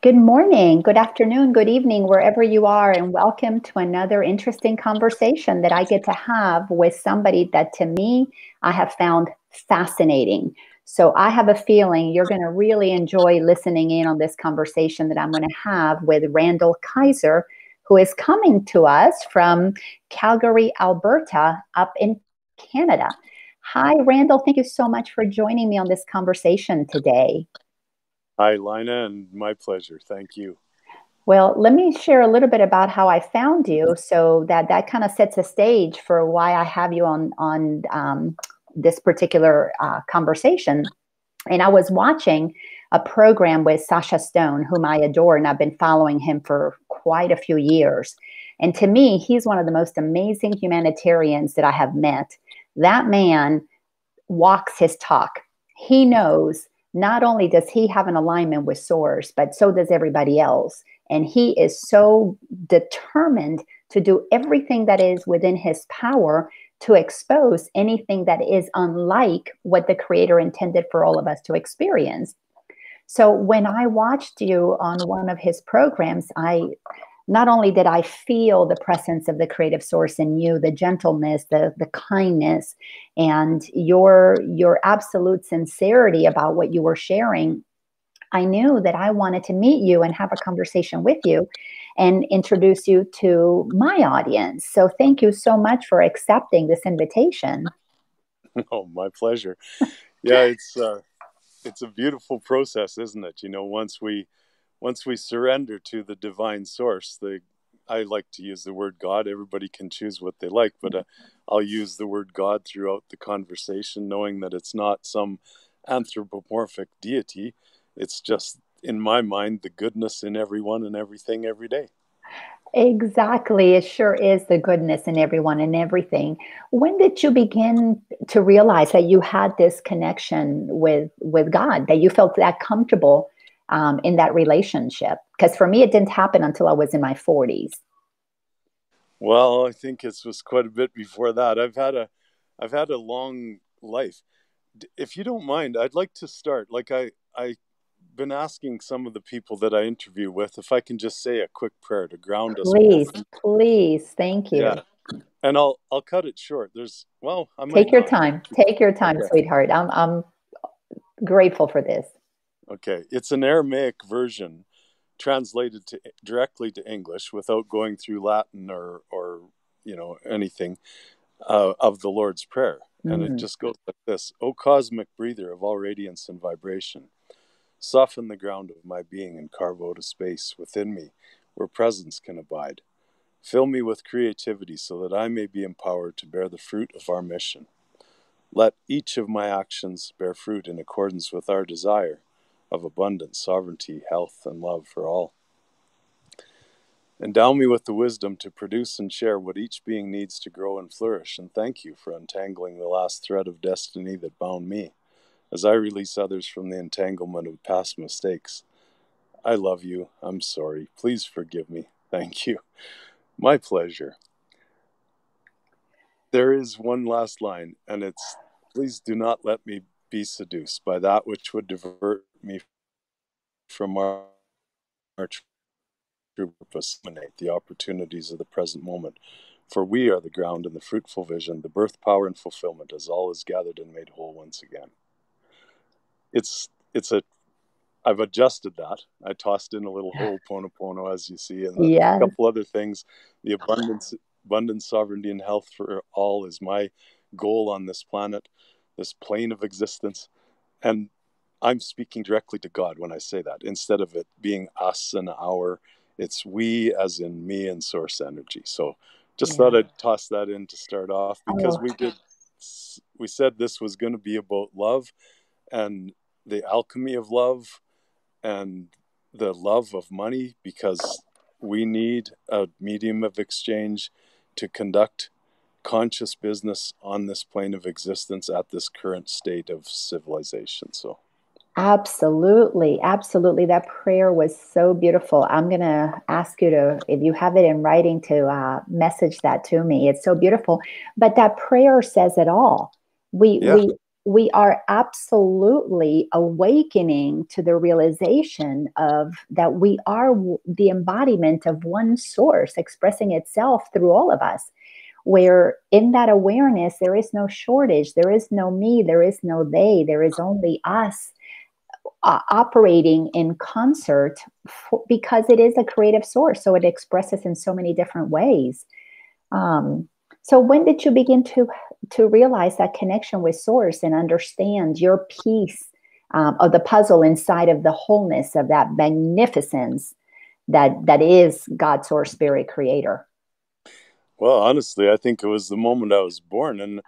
Good morning, good afternoon, good evening, wherever you are, and welcome to another interesting conversation that I get to have with somebody that to me I have found fascinating. So I have a feeling you're going to really enjoy listening in on this conversation that I'm going to have with Randall Kaiser, who is coming to us from Calgary, Alberta, up in Canada. Hi, Randall. Thank you so much for joining me on this conversation today. Hi, Laina, and my pleasure. Thank you. Well, let me share a little bit about how I found you, so that kind of sets a stage for why I have you on this particular conversation. And I was watching a program with Sasha Stone, whom I adore, and I've been following him for quite a few years. And to me, he's one of the most amazing humanitarians that I have met. That man walks his talk. He knows not only does he have an alignment with source, but so does everybody else. And he is so determined to do everything that is within his power to expose anything that is unlike what the creator intended for all of us to experience. So when I watched you on one of his programs, I not only did I feel the presence of the creative source in you, the gentleness, the kindness, and your absolute sincerity about what you were sharing, I knew that I wanted to meet you and have a conversation with you and introduce you to my audience. So thank you so much for accepting this invitation. Oh, my pleasure. Yeah, it's a beautiful process, isn't it? Once we surrender to the divine source, the I like to use the word God. Everybody can choose what they like, but I'll use the word God throughout the conversation, knowing that it's not some anthropomorphic deity. It's just, in my mind, the goodness in everyone and everything every day. Exactly. It sure is the goodness in everyone and everything. When did you begin to realize that you had this connection with God, that you felt that comfortable in that relationship? Because for me, it didn't happen until I was in my 40s. Well, I think it was quite a bit before that. I've had a long life. If you don't mind, I'd like to start. I've been asking some of the people that I interview with if I can just say a quick prayer to ground us Please, both. And please. Thank you. yeah, and I'll cut it short. I might Take your not. time. Take your time, Okay. sweetheart. I'm grateful for this. Okay. It's an Aramaic version translated directly to English without going through Latin or anything of the Lord's Prayer. And it Mm. just goes like this: O cosmic breather of all radiance and vibration, soften the ground of my being and carve out a space within me where presence can abide. Fill me with creativity so that I may be empowered to bear the fruit of our mission. Let each of my actions bear fruit in accordance with our desire of abundance, sovereignty, health, and love for all. Endow me with the wisdom to produce and share what each being needs to grow and flourish, and thank you for untangling the last thread of destiny that bound me, as I release others from the entanglement of past mistakes. I love you. I'm sorry. Please forgive me. Thank you. My pleasure. There is one last line, and it's: please do not let me be seduced by that which would divert me from our true purpose, eliminate the opportunities of the present moment. For we are the ground and the fruitful vision, the birth, power, and fulfillment, as all is gathered and made whole once again. It's a I've adjusted that. I tossed in a little ho'oponopono, as you see, and a Yes. couple other things. The abundance, sovereignty, and health for all is my goal on this planet, this plane of existence. And I'm speaking directly to God when I say that. Instead of it being us and our, it's we as in me and source energy. So just thought Yeah. I'd toss that in to start off because Oh, we said this was going to be about love and the alchemy of love and the love of money, because we need a medium of exchange to conduct conscious business on this plane of existence at this current state of civilization. So, absolutely. Absolutely. That prayer was so beautiful. I'm going to ask you to, if you have it in writing, to message that to me. It's so beautiful. But that prayer says it all. We, yeah, we, we are absolutely awakening to the realization of that we are the embodiment of one source expressing itself through all of us, where in that awareness there is no shortage, there is no me, there is no they, there is only us operating in concert because it is a creative source, so it expresses in so many different ways. um, so when did you begin to realize that connection with source and understand your piece of the puzzle inside of the wholeness of that magnificence that is God, source, spirit, creator? Well, honestly, I think it was the moment I was born and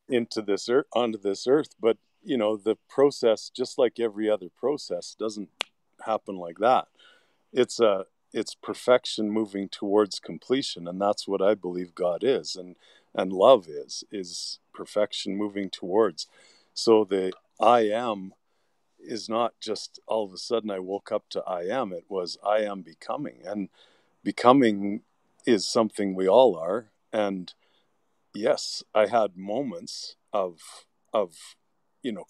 into this earth, onto this earth. But you know, the process, just like every other process, doesn't happen like that. It's perfection moving towards completion, and that's what I believe God is, and love is perfection moving towards. So the I am is not just all of a sudden I woke up to I am. It was I am becoming, and becoming is something we all are. And yes, I had moments of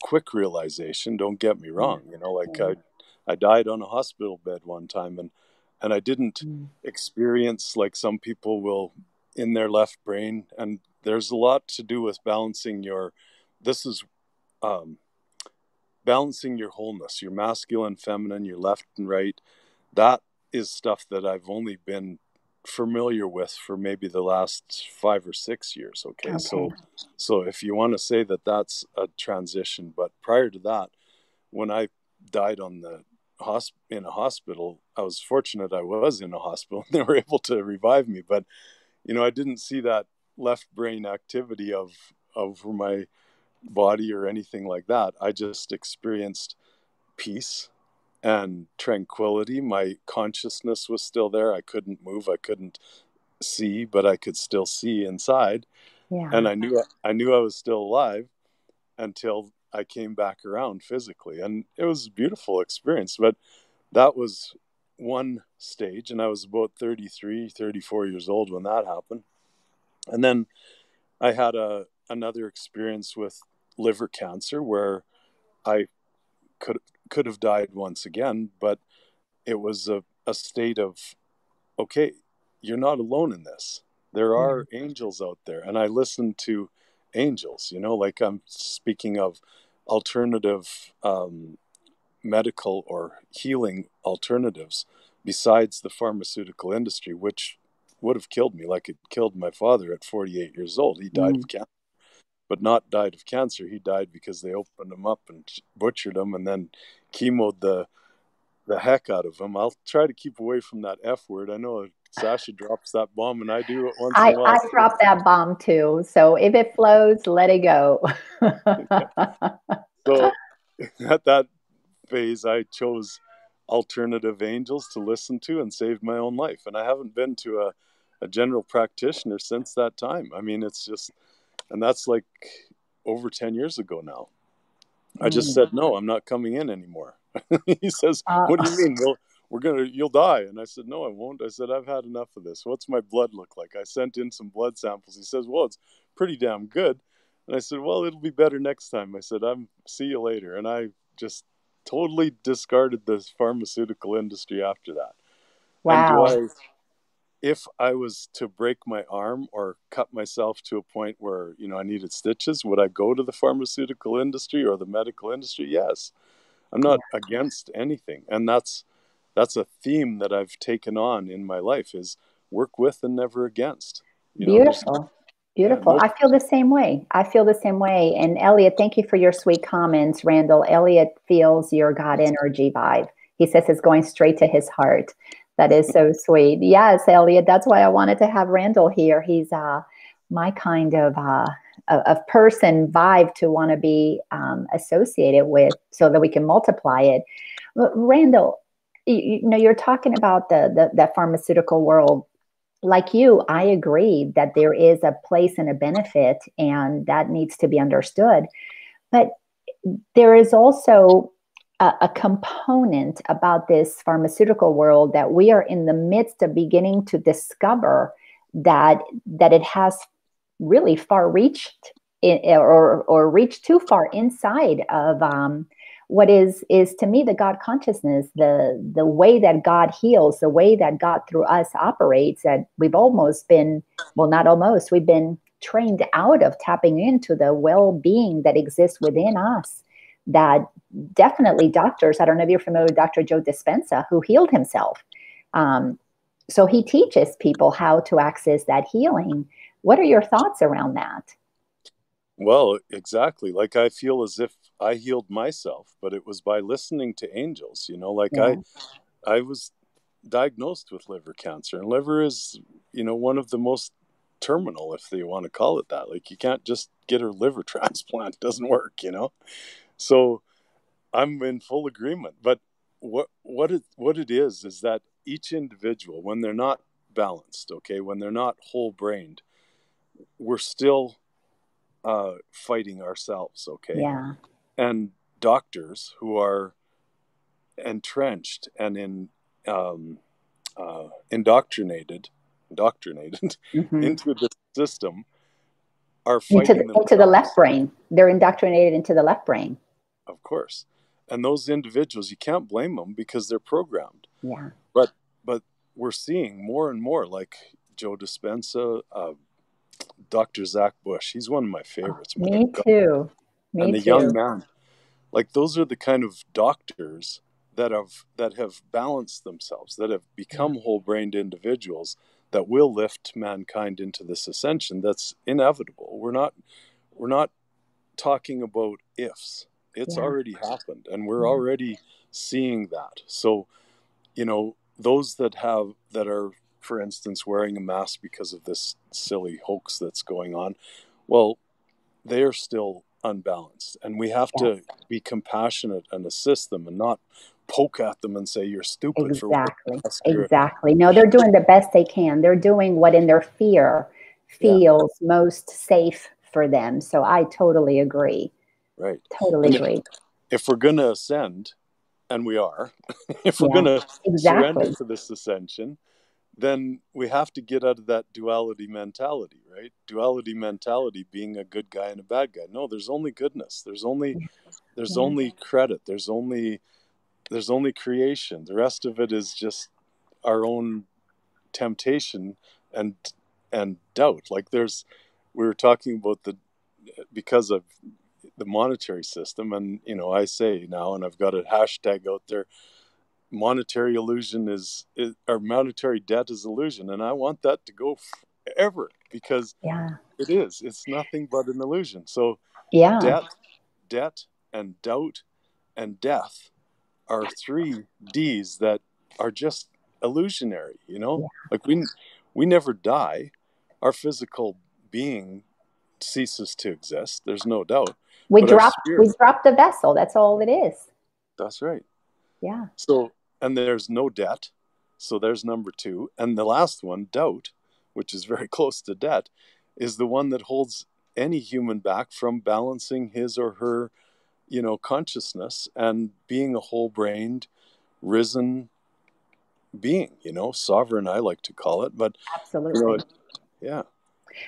quick realization. Don't get me wrong. Like I died on a hospital bed one time, and I didn't experience like some people will in their left brain. And there's a lot to do with balancing your. This is balancing your wholeness, your masculine, feminine, your left and right. That is stuff that I've only been familiar with for maybe the last 5 or 6 years. Okay. So if you want to say that that's a transition, but prior to that, when I died on the in a hospital, I was fortunate I was in a hospital and they were able to revive me. But, I didn't see that left brain activity of my body or anything like that. I just experienced peace and tranquility. My consciousness was still there. I couldn't move. I couldn't see, but I could still see inside. Yeah. And I knew I was still alive until I came back around physically. And it was a beautiful experience. But that was one stage. And I was about 33, 34 years old when that happened. And then I had another experience with liver cancer where I could have died once again, but it was a state of, okay, you're not alone in this. There are angels out there. And I listened to angels, like I'm speaking of alternative medical or healing alternatives besides the pharmaceutical industry, which would have killed me. Like it killed my father at 48 years old. He died of cancer, but not died of cancer. He died because they opened him up and butchered him and then chemoed the heck out of him. I'll try to keep away from that F word. I know Sasha drops that bomb and I do it once in a while. I drop that bomb too. So if it flows, let it go. So at that phase, I chose alternative angels to listen to and saved my own life. And I haven't been to a general practitioner since that time. I mean, it's just, and that's like over 10 years ago now. I just said, no, I'm not coming in anymore. He says, what do you mean? Well, you'll die. And I said, no, I won't. I said, I've had enough of this. What's my blood look like? I sent in some blood samples. He says, well, it's pretty damn good. And I said, well, it'll be better next time. I said, see you later. And I just totally discarded the pharmaceutical industry after that. Wow. And if I was to break my arm or cut myself to a point where, I needed stitches, would I go to the pharmaceutical industry or the medical industry? Yes. I'm not against anything. And that's a theme that I've taken on in my life is work with and never against. Beautiful. Beautiful. No. I feel the same way. And Elliot, thank you for your sweet comments. Randall, Elliot feels your God energy vibe. He says it's going straight to his heart. That is so sweet. Yes, Elliot, that's why I wanted to have Randall here. He's my kind of person vibe to want to be associated with so that we can multiply it. Randall, you're talking about the pharmaceutical world. Like you, I agree that there is a place and a benefit, and that needs to be understood. But there is also a component about this pharmaceutical world that we are in the midst of beginning to discover that it has really far-reached or reach too far inside of what is to me the God consciousness, the way that God heals, the way that God through us operates, that we've almost been, well, not almost, we've been trained out of tapping into the well-being that exists within us. That definitely doctors, I don't know if you're familiar with Dr. Joe Dispenza, who healed himself. So he teaches people how to access that healing. What are your thoughts around that? Well, exactly. Like I feel as if I healed myself, but it was by listening to angels, you know, like Yeah, I was diagnosed with liver cancer, and liver is, you know, one of the most terminal, if you want to call it that. Like you can't just get a liver transplant. It doesn't work, you know? So I'm in full agreement. But what it is that each individual, when they're not balanced, okay, when they're not whole brained, we're still fighting ourselves, okay? yeah. And doctors who are entrenched and um, indoctrinated Hmm. into the system are Into fighting into the left themselves, brain. They're indoctrinated into the left brain. of course. And those individuals, you can't blame them because they're programmed. Yeah. But but we're seeing more and more, like Joe Dispenza, Dr. Zach Bush. He's one of my favorites, man. Me too. And Me the young too. man, like those are the kind of doctors that have balanced themselves, that have Yeah. become whole-brained individuals that will lift mankind into this ascension that's inevitable. We're not talking about ifs. It's Yeah. already happened, and we're Yeah. already seeing that. So, you know, those that are, for instance, wearing a mask because of this silly hoax that's going on, well, they are still unbalanced, and we have Yes. to be compassionate and assist them, and not poke at them and say you're stupid for wearing Exactly. a mask. Exactly. No, they're doing the best they can. They're doing what in their fear Yeah, feels most safe for them. So I totally agree. right. Totally And agree. if we're going to ascend, and we are, if we're going Yeah. to surrender Exactly. to this ascension, then we have to get out of that duality mentality, right? Duality mentality being a good guy and a bad guy. No, there's only goodness. There's Yeah. only credit. There's only creation. The rest of it is just our own temptation and doubt. Like we were talking about because of the monetary system, and you know, I say now, and I've got a hashtag out there, monetary illusion is or monetary debt is illusion, and I want that to go forever, because Yeah. it's nothing but an illusion. So Yeah. debt and doubt and death are three D's that are just illusionary, you know? Yeah. Like we never die. Our physical being ceases to exist. There's no doubt. But our We spirit, dropped the vessel. That's all it is. that's right. Yeah. So, and there's no debt. So there's number two. And the last one, doubt, which is very close to debt, is the one that holds any human back from balancing his or her, you know, consciousness and being a whole brained, risen being, you know, sovereign, I like to call it. But, you know, Absolutely. yeah,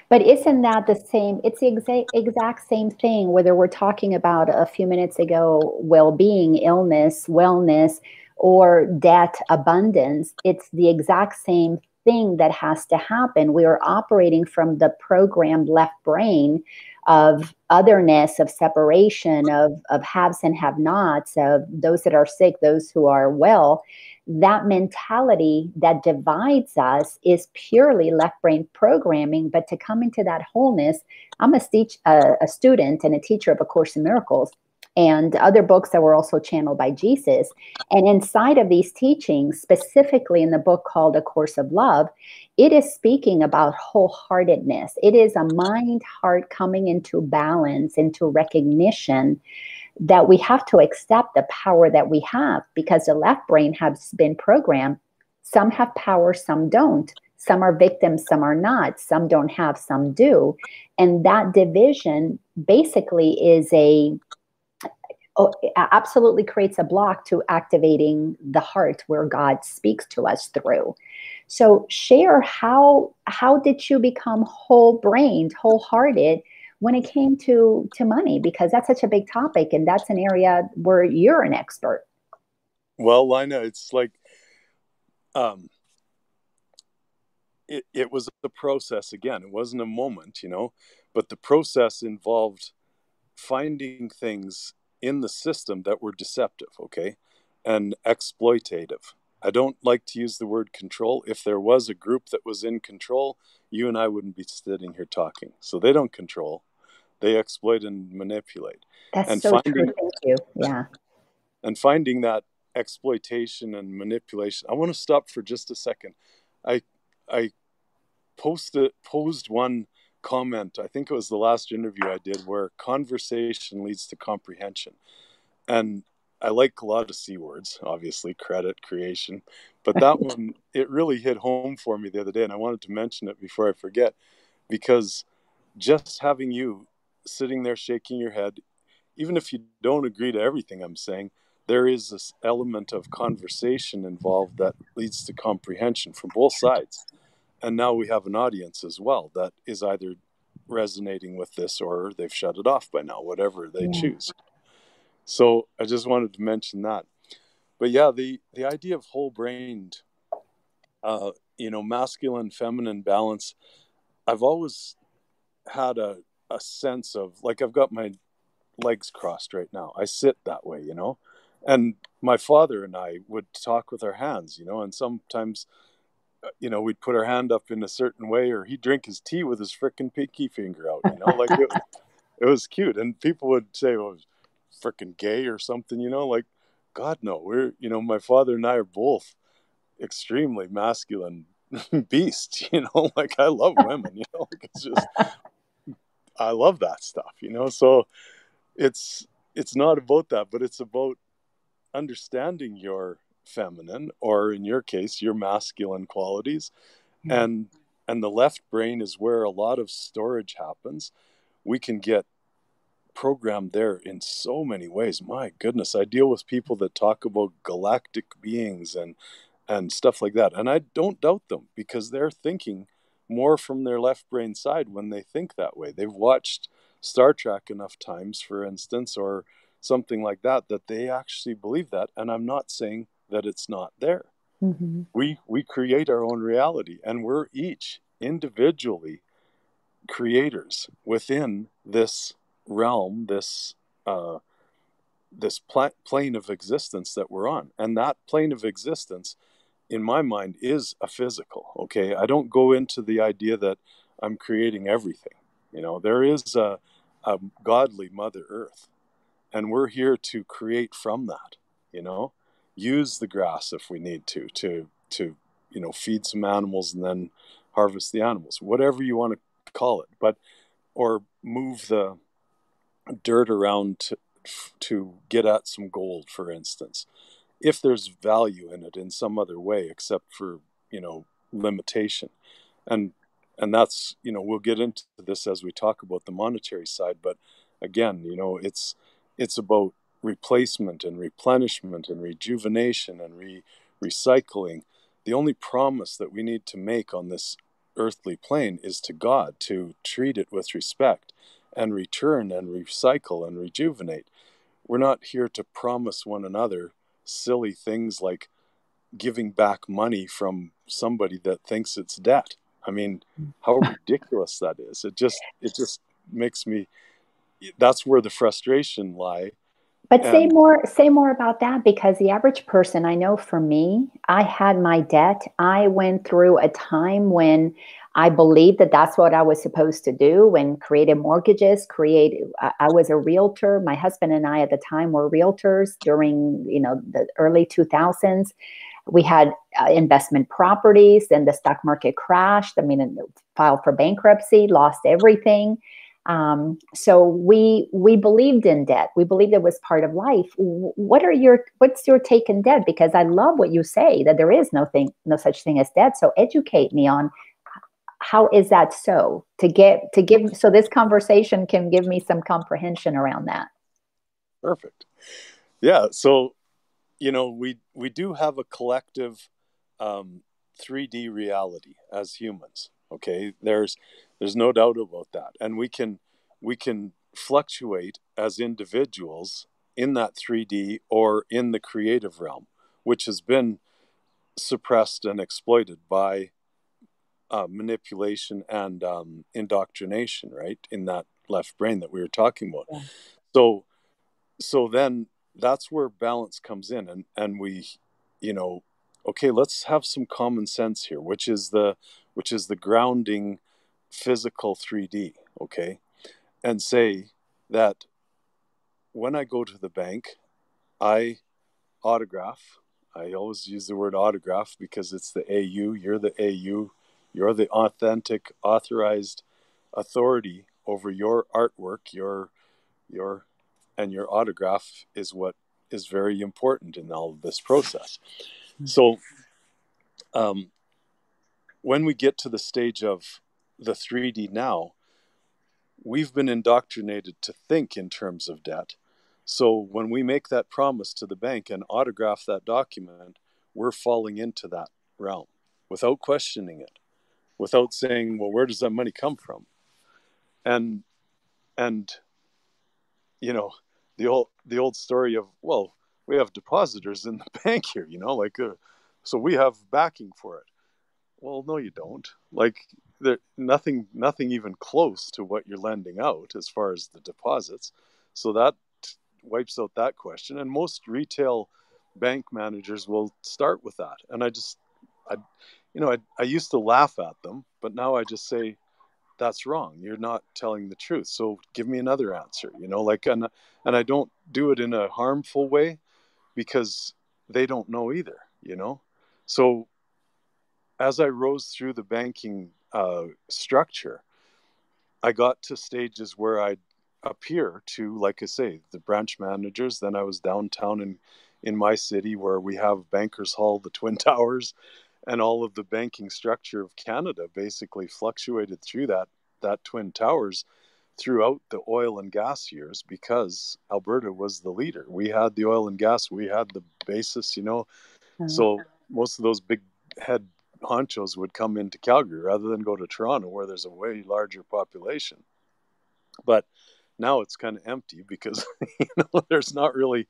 But isn't that the same? It's the exact same thing, whether we're talking about a few minutes ago well being, illness, wellness, or debt, abundance. It's the exact same thing that has to happen. We are operating from the programmed left brain of otherness, of separation, of haves and have nots, of those that are sick, those who are well. That mentality that divides us is purely left brain programming. But to come into that wholeness, I'm a student and a teacher of A Course in Miracles and other books that were also channeled by Jesus. And inside of these teachings, specifically in the book called A Course of Love, it is speaking about wholeheartedness. It is a mind heart coming into balance, into recognition that we have to accept the power that we have, because the left brain has been programmed. Some have power, some don't. Some are victims, some are not. Some don't have, some do. And that division basically absolutely creates a block to activating the heart where God speaks to us through. So share how did you become whole brained, wholehearted when it came to money, because that's such a big topic and that's an area where you're an expert. Well, Lina, it's like um, it was a process again. It wasn't a moment, but the process involved finding things in the system that were deceptive, okay, and exploitative. I don't like to use the word control. If there was a group that was in control, you and I wouldn't be sitting here talking. So they don't control, they exploit and manipulate. That's And so true. finding Thank you. Yeah. and finding that exploitation and manipulation. I want to stop for just a second. I I posed one comment. I think it was the last interview I did, where conversation leads to comprehension. And I like a lot of C words, obviously, credit, creation. But that one, it really hit home for me the other day. And I wanted to mention it before I forget, because just having you sitting there shaking your head, even if you don't agree to everything I'm saying, there is this element of conversation involved that leads to comprehension from both sides. And now we have an audience as well that is either resonating with this or they've shut it off by now, whatever they Yeah. choose. So I just wanted to mention that. But yeah, the idea of whole brained, masculine, feminine balance, I've always had a sense of, like, I've got my legs crossed right now. I sit that way, and my father and I would talk with our hands, and sometimes, we'd put our hand up in a certain way, or he'd drink his tea with his frickin' pinky finger out, like it was cute. And people would say, "Oh, frickin' gay or something," like, God, no, my father and I are both extremely masculine beasts, like, I love women, like, it's just, I love that stuff, so it's not about that, but it's about understanding your feminine, or in your case, your masculine qualities. Yeah. And the left brain is where a lot of storage happens. We can get programmed there in so many ways. My goodness, I deal with people that talk about galactic beings and stuff like that, and I don't doubt them, because they're thinking more from their left brain side when they think that way. They've watched Star Trek enough times, for instance, or something like that, that they actually believe that. And I'm not saying that it's not there. Mm-hmm. We create our own reality, and we're each individually creators within this realm, this plane of existence that we're on. And that plane of existence, in my mind, is a physical. Okay, I don't go into the idea that I'm creating everything. There is a godly Mother Earth, and we're here to create from that. Use the grass if we need to feed some animals and then harvest the animals, whatever you want to call it, or move the dirt around to get at some gold, for instance, if there's value in it in some other way, except for limitation. And and that's, we'll get into this as we talk about the monetary side, but again, it's about replacement and replenishment and rejuvenation and recycling. The only promise that we need to make on this earthly plane is to God, to treat it with respect and return and recycle and rejuvenate. We're not here to promise one another silly things like giving back money from somebody that thinks it's debt. I mean, how ridiculous that is. It just makes me, that's where the frustration lie. But And say more about that, because the average person, I know for me, I had my debt. I went through a time when I believed that that's what I was supposed to do, and created mortgages, I was a realtor. My husband and I at the time were realtors during, the early 2000s. We had investment properties, then the stock market crashed. I mean, filed for bankruptcy, lost everything. So we believed in debt. We believed it was part of life. What's your take in debt? Because I love what you say, that there is no such thing as debt. So educate me on how is that so, to give, so this conversation can give me some comprehension around that. perfect. Yeah. So, we do have a collective 3D reality as humans. Okay. There's no doubt about that. And we can fluctuate as individuals in that 3D or in the creative realm, which has been suppressed and exploited by manipulation and indoctrination, right, in that left brain that we were talking about. Yeah. So then that's where balance comes in, and we, okay, let's have some common sense here, which is the grounding physical 3D, okay, and say that when I go to the bank, I autograph. I always use the word autograph because it's the AU. You're the AU. You're the authentic, authorized authority over your artwork. Your and your autograph is what is very important in all of this process. So, when we get to the stage of the 3D now, we've been indoctrinated to think in terms of debt. So when we make that promise to the bank and autograph that document, we're falling into that realm without questioning it, without saying, well, where does that money come from? And and you know, the old story of, well, we have depositors in the bank here, so we have backing for it. Well, no, you don't. Like, there nothing even close to what you're lending out as far as the deposits. So that wipes out that question. And most retail bank managers will start with that. And I used to laugh at them, but now I just say, that's wrong. You're not telling the truth. So give me another answer, and I don't do it in a harmful way because they don't know either, So as I rose through the banking structure, I got to stages where I'd appear to, like I say, the branch managers. Then I was downtown in my city where we have Bankers Hall, the Twin Towers, and all of the banking structure of Canada basically fluctuated through that Twin Towers throughout the oil and gas years because Alberta was the leader. We had the oil and gas, we had the basis, So most of those big head honchos would come into Calgary rather than go to Toronto where there's a way larger population. But now it's kind of empty because there's not really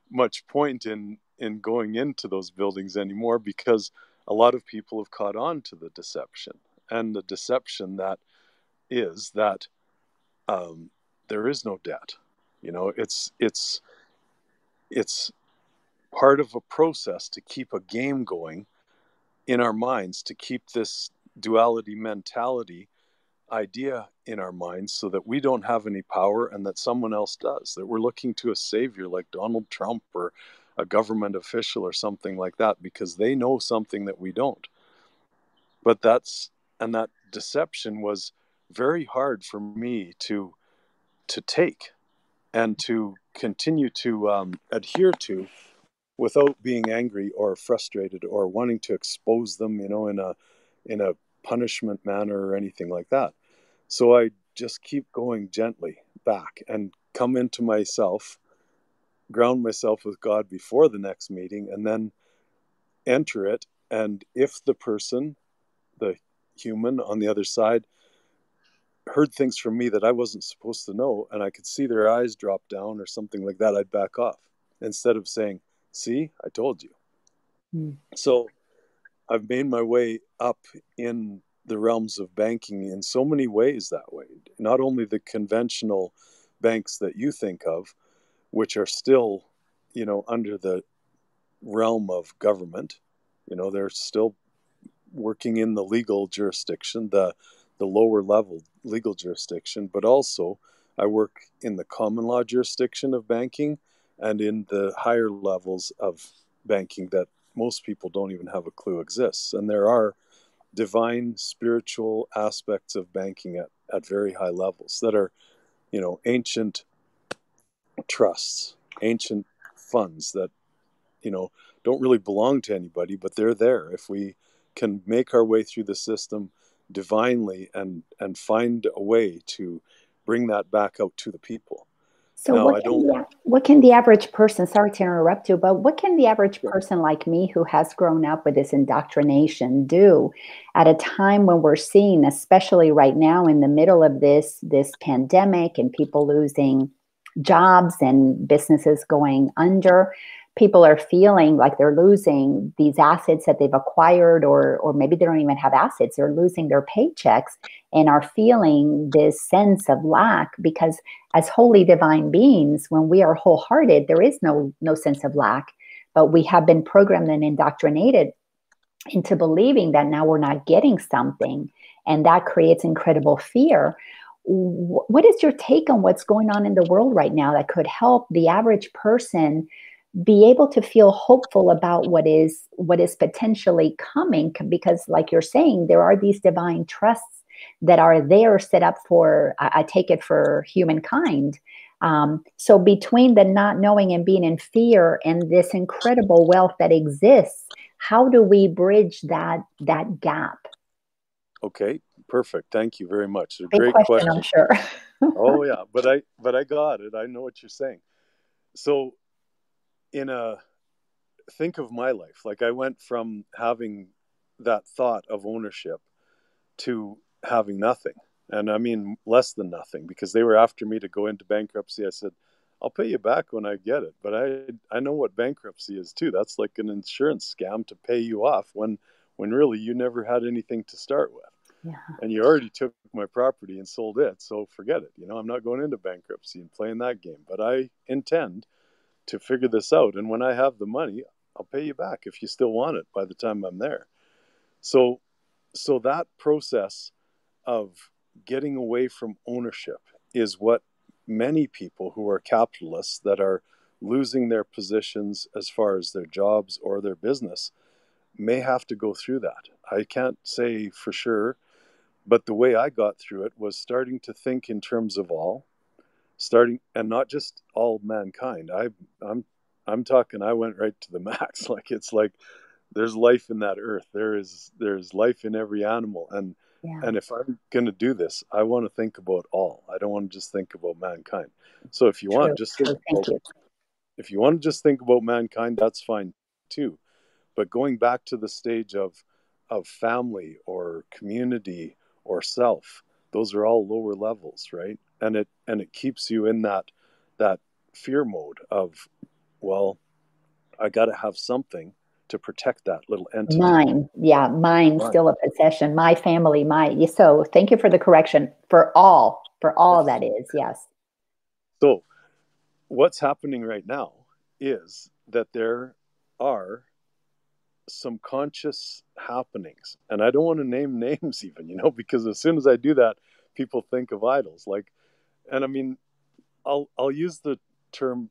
much point in going into those buildings anymore because a lot of people have caught on to the deception, and the deception that is that there is no debt. It's part of a process to keep a game going in our minds, to keep this duality mentality idea in our minds so that we don't have any power and that someone else does, that we're looking to a savior like Donald Trump or a government official or something like that because they know something that we don't. But that deception was very hard for me to take and to continue to adhere to without being angry or frustrated or wanting to expose them, in a punishment manner or anything like that. So I just keep going gently back and come into myself, ground myself with God before the next meeting, and then enter it. And if the person, the human on the other side, heard things from me that I wasn't supposed to know, and I could see their eyes drop down or something like that, I'd back off instead of saying, see, I told you. So I've made my way up in the realms of banking in so many ways that way. Not only the conventional banks that you think of, which are still, under the realm of government, they're still working in the legal jurisdiction, the lower level legal jurisdiction, but also I work in the common law jurisdiction of banking and in the higher levels of banking that most people don't even have a clue exists. And there are divine spiritual aspects of banking at very high levels that are, ancient trusts, ancient funds that, don't really belong to anybody, but they're there. If we can make our way through the system divinely and find a way to bring that back out to the people. So Now, I don't, what can the average person, sorry to interrupt you, but what can the average person like me who has grown up with this indoctrination do at a time when we're seeing, especially right now in the middle of this pandemic and people losing jobs and businesses going under? People are feeling like they're losing these assets that they've acquired, or maybe they don't even have assets, they're losing their paychecks and are feeling this sense of lack because as holy divine beings, when we are wholehearted, there is no sense of lack, but we have been programmed and indoctrinated into believing that now we're not getting something, and that creates incredible fear. What is your take on what's going on in the world right now that could help the average person be able to feel hopeful about what is potentially coming? Because like you're saying, there are these divine trusts that are there set up for, I take it, for humankind. So between the not knowing and being in fear and this incredible wealth that exists, how do we bridge that gap? okay, perfect. Thank you very much. They're Big great question, I'm questions. sure. Oh yeah, but I got it. I know what you're saying. So in a think of my life, like I went from having that thought of ownership to having nothing. And I mean less than nothing, because they were after me to go into bankruptcy. I said, I'll pay you back when I get it. But I know what bankruptcy is too. That's like an insurance scam to pay you off when really you never had anything to start with. Yeah. And you already took my property and sold it. So forget it. You know, I'm not going into bankruptcy and playing that game. But I intend to figure this out. And when I have the money, I'll pay you back if you still want it by the time I'm there. So so that process of getting away from ownership is what many people who are capitalists that are losing their positions as far as their jobs or their business may have to go through that. I can't say for sure, but the way I got through it was starting to think in terms of all, starting, and not just all mankind. I'm I'm talking, I went right to the max. Like it's like there's life in that earth. There's life in every animal, Yeah. and if I'm going to do this, I want to think about all. I don't want to just think about mankind. So if you want, True. just think True. Thank about, you. if you want to just think about mankind, that's fine too. But going back to the stage of family or community or self, those are all lower levels, right? And it keeps you in that fear mode of, well, I got to have something to protect that little entity. Mine, yeah, mine Right. still a possession. My family, my, so thank you for the correction. For all that is, yes. So what's happening right now is that there are some conscious happenings, and I don't want to name names even, because as soon as I do that, people think of idols. Like, and I mean, I'll use the term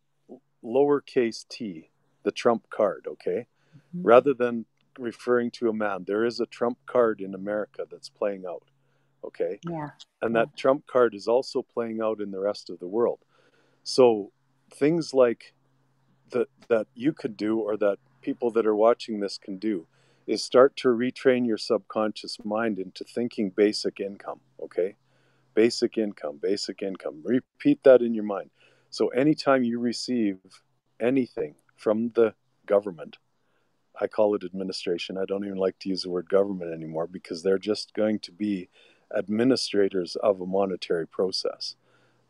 lowercase t, the trump card, okay? Mhm. Rather than referring to a man, there is a trump card in America that's playing out, okay? Yeah, And yeah, that trump card is also playing out in the rest of the world. So things like that you could do, or that people that are watching this can do, is start to retrain your subconscious mind into thinking basic income, okay? Basic income, basic income. Repeat that in your mind. So anytime you receive anything from the government, I call it administration. I don't even like to use the word government anymore, because they're just going to be administrators of a monetary process.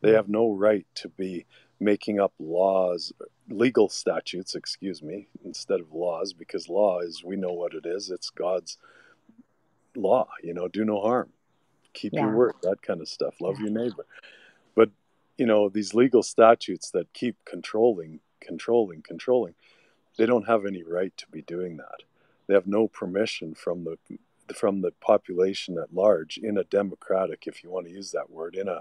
They yeah, have no right to be making up laws, legal statutes, excuse me, instead of laws, because law is, we know what it is. It's God's law, do no harm, keep your yeah, word, that kind of stuff, love yeah, your neighbor. But, these legal statutes that keep controlling, they don't have any right to be doing that. They have no permission from the population at large, in a democratic, if you want to use that word, in a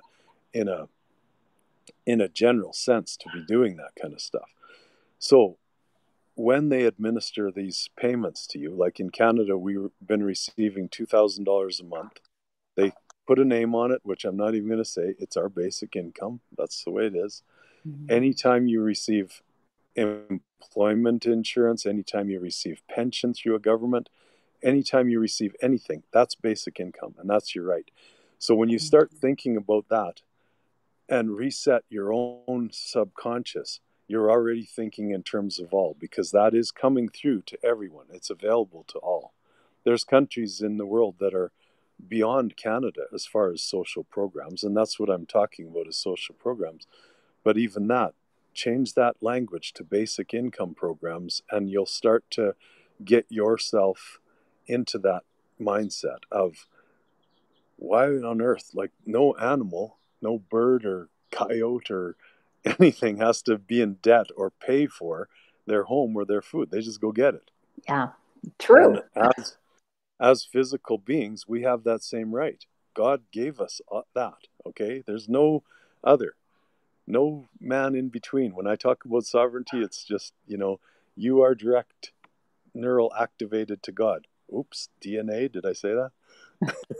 in a general sense, to be doing that kind of stuff. So when they administer these payments to you, like in Canada, we've been receiving $2,000 a month. They put a name on it, which I'm not even going to say. It's our basic income. That's the way it is. mhm, Anytime you receive employment insurance, anytime you receive pension through a government, anytime you receive anything, that's basic income, and that's your right. So when you start thinking about that, and reset your own subconscious, you're already thinking in terms of all, because that is coming through to everyone. It's available to all. There's countries in the world that are beyond Canada as far as social programs, and that's what I'm talking about, is social programs. But even that, change that language to basic income programs, and you'll start to get yourself into that mindset of, why on earth, like, no animal, no bird or coyote or anything has to be in debt or pay for their home or their food. They just go get it. Yeah, And true. as physical beings, we have that same right. God gave us that. Okay, there's no other, no man in between. When I talk about sovereignty, it's just, you are direct neural activated to God. Oops, DNA, did I say that?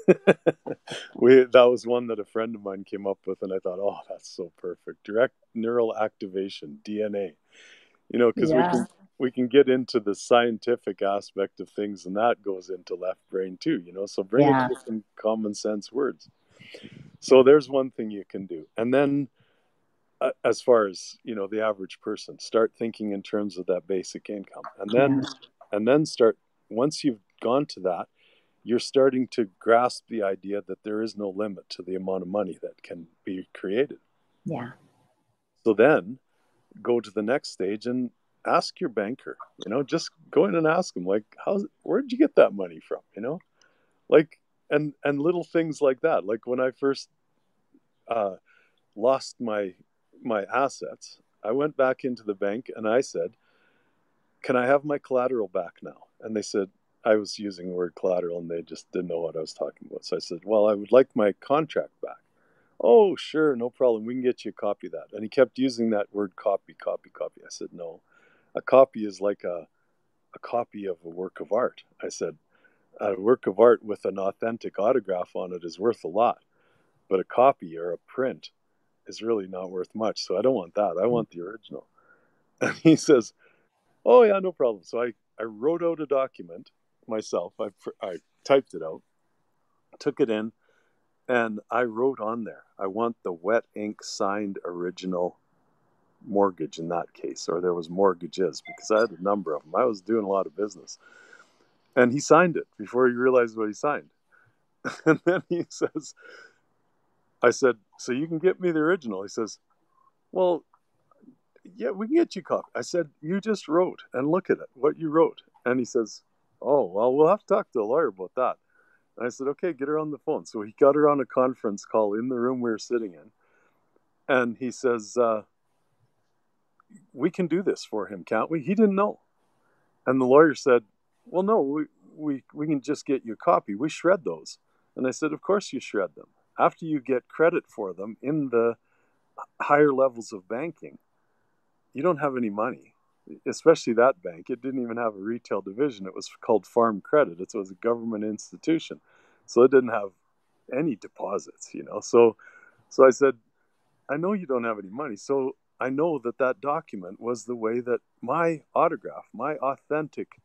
That was one that a friend of mine came up with, and I thought, oh, that's so perfect. Direct neural activation, DNA. Because Yeah, we can get into the scientific aspect of things, and that goes into left brain too. So bring it yeah, to some common sense words. So there's one thing you can do, and then as far as the average person, start thinking in terms of that basic income, and yeah, then start, once you've gone to that, you're starting to grasp the idea that there is no limit to the amount of money that can be created. yeah, So then go to the next stage and ask your banker, just go in and ask them, like, where'd you get that money from? Like, and little things like that. Like when I first uh, lost my assets, I went back into the bank and I said, can I have my collateral back now? And they said, I was using the word collateral and they just didn't know what I was talking about. So I said, well, I would like my contract back. Oh, sure, no problem. We can get you a copy of that. And he kept using that word copy, copy, copy. I said, no, a copy is like a copy of a work of art. I said, a work of art with an authentic autograph on it is worth a lot, but a copy or a print is really not worth much. So I don't want that. I want the original. And he says, oh, yeah, no problem. So I wrote out a document myself. I typed it out, took it in, and I wrote on there, I want the wet ink signed original mortgage in that case, or there was mortgages, because I had a number of them. I was doing a lot of business. And he signed it before he realized what he signed. And then he says, I said, so you can get me the original. He says, well, yeah, we can get you a copy. I said, you just wrote, and look at it, what you wrote. And he says, oh, well, we'll have to talk to a lawyer about that. And I said, okay, get her on the phone. So he got her on a conference call in the room we were sitting in. And he says, we can do this for him, can't we? He didn't know. And the lawyer said, well, no, we can just get you a copy. We shred those. And I said, of course you shred them. After you get credit for them in the higher levels of banking, you don't have any money, especially that bank. It didn't even have a retail division. It was called Farm Credit. It was a government institution. So it didn't have any deposits, So I said, I know you don't have any money. So I know that document was the way that my autograph, my authentic,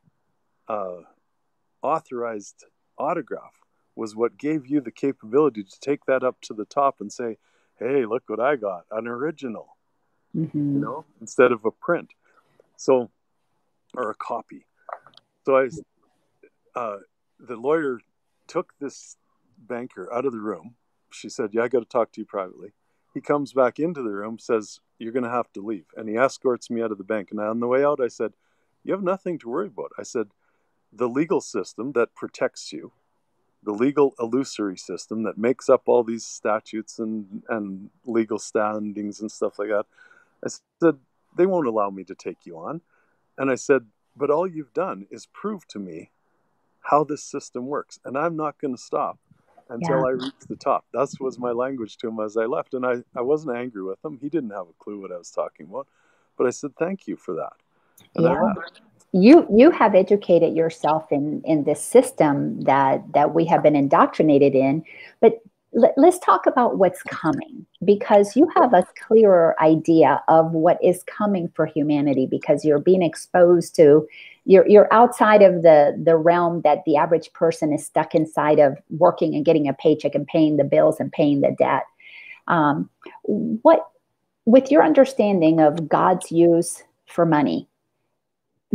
authorized autograph, was what gave you the capability to take that up to the top and say, hey, look what I got, an original, mm-hmm. Instead of a print. So, or a copy. So the lawyer took this banker out of the room. She said, yeah, I got to talk to you privately. He comes back into the room, says, you're going to have to leave. And he escorts me out of the bank. And on the way out, I said, you have nothing to worry about. I said, the legal system that protects you, the legal illusory system that makes up all these statutes and legal standings and stuff like that, I said, they won't allow me to take you on. And I said, but all you've done is prove to me how this system works. And I'm not going to stop Yeah, until I reach the top. That was my language to him as I left. And I wasn't angry with him. He didn't have a clue what I was talking about. But I said, thank you for that. And I yeah. left. You have educated yourself in this system that we have been indoctrinated in, but let's talk about what's coming, because you have a clearer idea of what is coming for humanity, because you're being exposed to, you're outside of the realm that the average person is stuck inside of, working and getting a paycheck and paying the bills and paying the debt. What, with your understanding of God's use for money,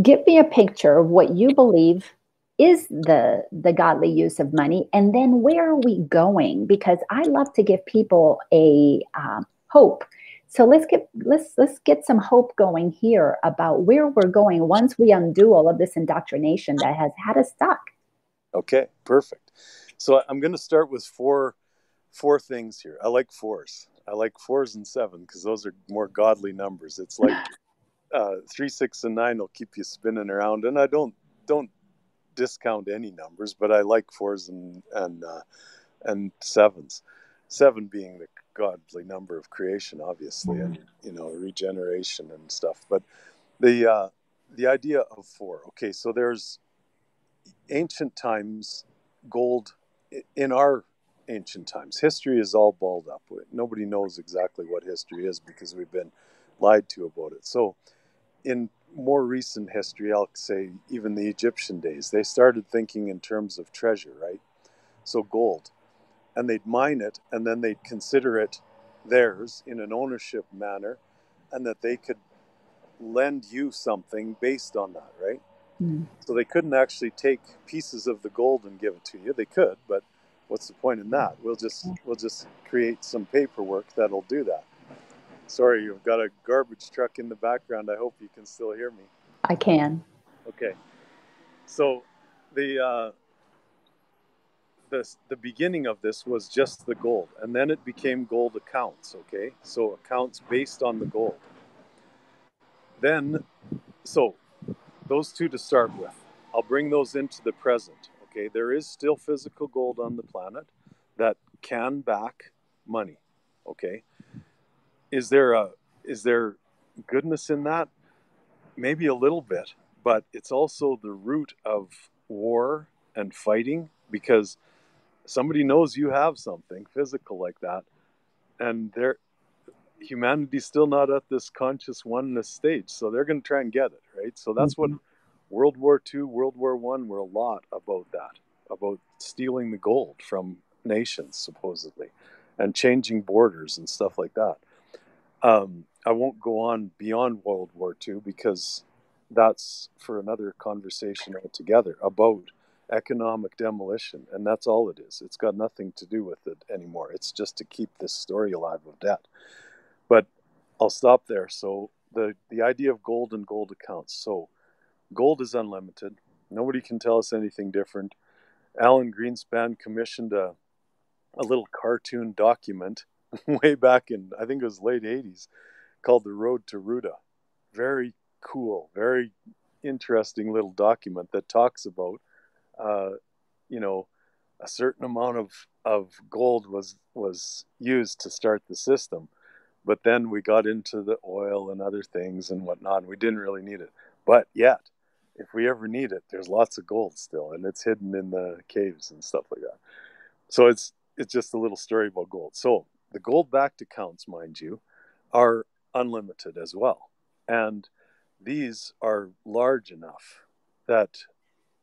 give me a picture of what you believe is the godly use of money, and then where are we going? Because I love to give people a hope. So let's get some hope going here about where we're going once we undo all of this indoctrination that has had us stuck. Okay, perfect. So I'm going to start with four things here. I like fours. I like 4s and 7 because those are more godly numbers. It's like 3, 6, and 9 will keep you spinning around, and I don't discount any numbers, but I like 4s and 7s. 7 being the godly number of creation, obviously, and regeneration and stuff. But the idea of 4. Okay, so there's ancient times gold in our ancient times. History is all balled up. Nobody knows exactly what history is because we've been lied to about it. So in more recent history, I'll say even the Egyptian days, they started thinking in terms of treasure, right? So gold. And they'd mine it, and then they'd consider it theirs in an ownership manner, and that they could lend you something based on that, right? Mm. So they couldn't actually take pieces of the gold and give it to you. They could, but what's the point in that? We'll just create some paperwork that'll do that. Sorry, you've got a garbage truck in the background. I hope you can still hear me. I can. Okay. So the beginning of this was just the gold, and then it became gold accounts. Okay, so accounts based on the gold. Then, so those two to start with. I'll bring those into the present. Okay, there is still physical gold on the planet that can back money. Okay, is there goodness in that? Maybe a little bit, but it's also the root of war and fighting, because somebody knows you have something physical like that, and humanity's still not at this conscious oneness stage, so they're going to try and get it, right? So that's what World War II, World War I were a lot about that, about stealing the gold from nations, supposedly, and changing borders and stuff like that. I won't go on beyond World War II because that's for another conversation altogether about economic demolition, and that's all it is. It's got nothing to do with it anymore. It's just to keep this story alive of debt. But I'll stop there. So the idea of gold and gold accounts. So gold is unlimited. Nobody can tell us anything different. Alan Greenspan commissioned a little cartoon document way back in, I think it was late 80s, called The Road to Ruta. Very cool, very interesting little document that talks about, a certain amount of gold was used to start the system. But then we got into the oil and other things and whatnot, and we didn't really need it. But yet, if we ever need it, there's lots of gold still, and it's hidden in the caves and stuff like that. So it's just a little story about gold. So the gold-backed accounts, mind you, are unlimited as well. And these are large enough that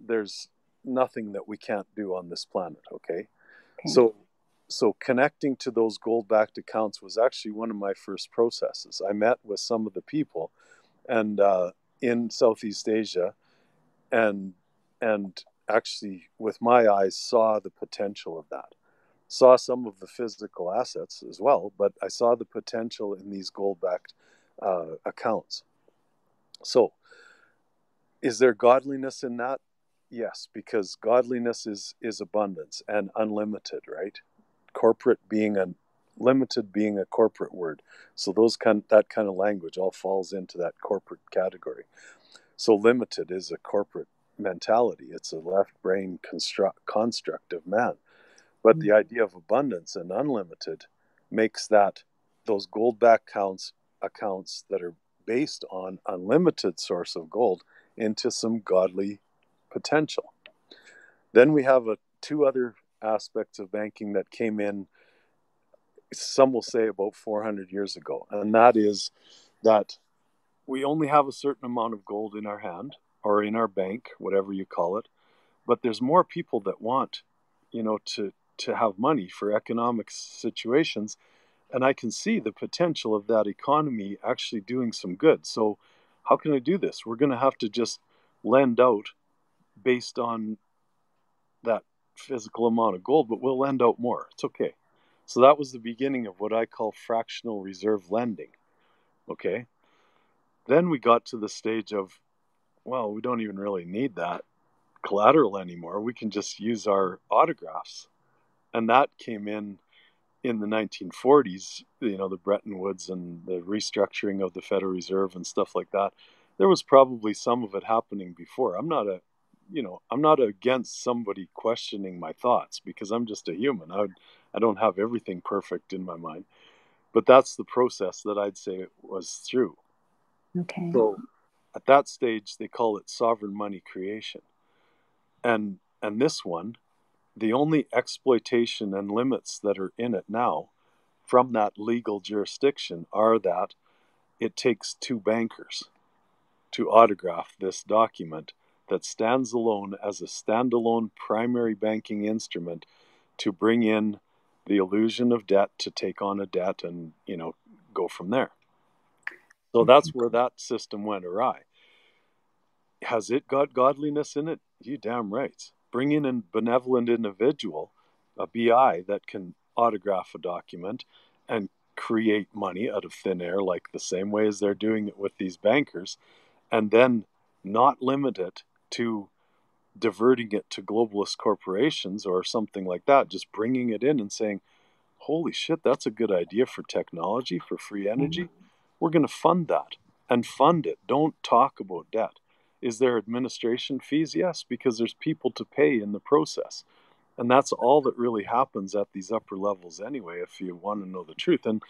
there's nothing that we can't do on this planet, okay? So connecting to those gold-backed accounts was actually one of my first processes. I met with some of the people and in Southeast Asia, and actually with my eyes saw the potential of that. Saw some of the physical assets as well, but I saw the potential in these gold-backed accounts. So is there godliness in that? Yes, because godliness is abundance and unlimited, right? Corporate being limited being a corporate word. So that kind of language all falls into that corporate category. So limited is a corporate mentality. It's a left brain construct of man. But the idea of abundance and unlimited makes those gold-backed accounts that are based on unlimited source of gold into some godly potential. Then we have two other aspects of banking that came in, some will say about 400 years ago, and that is that we only have a certain amount of gold in our hand or in our bank, whatever you call it, but there's more people that want, to have money for economic situations, And I can see the potential of that economy actually doing some good. So how can I do this? We're going to have to just lend out based on that physical amount of gold, but we'll lend out more. It's okay. So that was the beginning of what I call fractional reserve lending. Okay. Then we got to the stage of, well, we don't even really need that collateral anymore. We can just use our autographs. And that came in the 1940s, the Bretton Woods and the restructuring of the Federal Reserve and stuff like that. There was probably some of it happening before. I'm not against somebody questioning my thoughts, because I'm just a human. I don't have everything perfect in my mind, but that's the process that I'd say it was through. Okay. So at that stage, they call it sovereign money creation. And this one, the only exploitation and limits that are in it now from that legal jurisdiction are that it takes two bankers to autograph this document that stands alone as a standalone primary banking instrument to bring in the illusion of debt to take on a debt and, go from there. So that's where that system went awry. Has it got godliness in it? You damn right. Bring in a benevolent individual, a BI that can autograph a document and create money out of thin air, like the same way as they're doing it with these bankers, and then not limit it to diverting it to globalist corporations or something like that, just bringing it in and saying, holy shit, that's a good idea for technology, for free energy. We're going to fund that and fund it. Don't talk about debt. Is there administration fees? Yes, because there's people to pay in the process. And that's all that really happens at these upper levels anyway, if you want to know the truth. And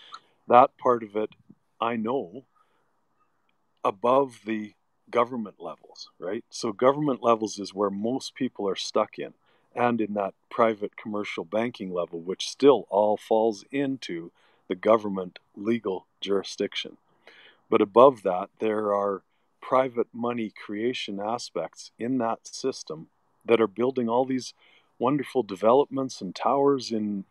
that part of it, I know above the government levels, right? So government levels is where most people are stuck in, and in that private commercial banking level, which still all falls into the government legal jurisdiction. But above that, there are private money creation aspects in that system that are building all these wonderful developments and towers in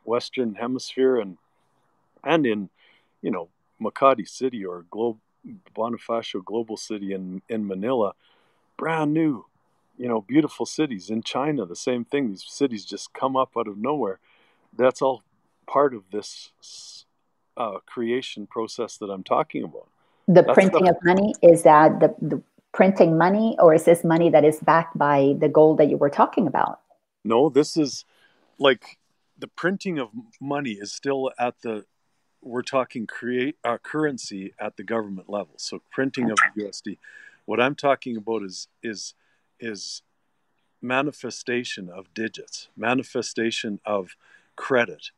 Western Hemisphere and in, Makati City or Bonifacio Global City in Manila, brand new, beautiful cities. In China, the same thing. These cities just come up out of nowhere. That's all part of this creation process that I'm talking about. The That's printing stuff. of money, is that the printing money, or is this money that is backed by the gold that you were talking about? No, this is like the printing of money is still at the. We're talking create currency at the government level. So printing of USD. What I'm talking about is manifestation of digits, manifestation of credit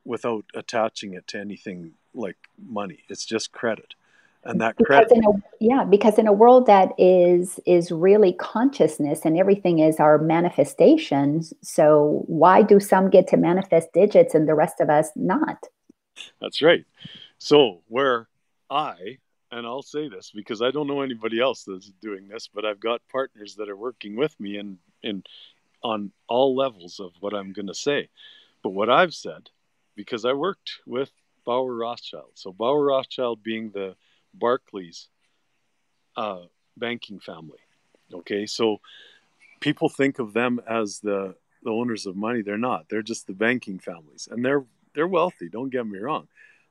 without attaching it to anything like money. It's just credit. And that Because credit, because in a world that is really consciousness and everything is our manifestations, so why do some get to manifest digits and the rest of us not? that's right. So where and I'll say this because I don't know anybody else that's doing this, but I've got partners that are working with me in on all levels of what I'm going to say. But what I've said, because I worked with Bauer Rothschild, so Bauer Rothschild being the Barclays banking family. Okay, so people think of them as the owners of money. They're not. They're just the banking families, and they're wealthy. Don't get me wrong,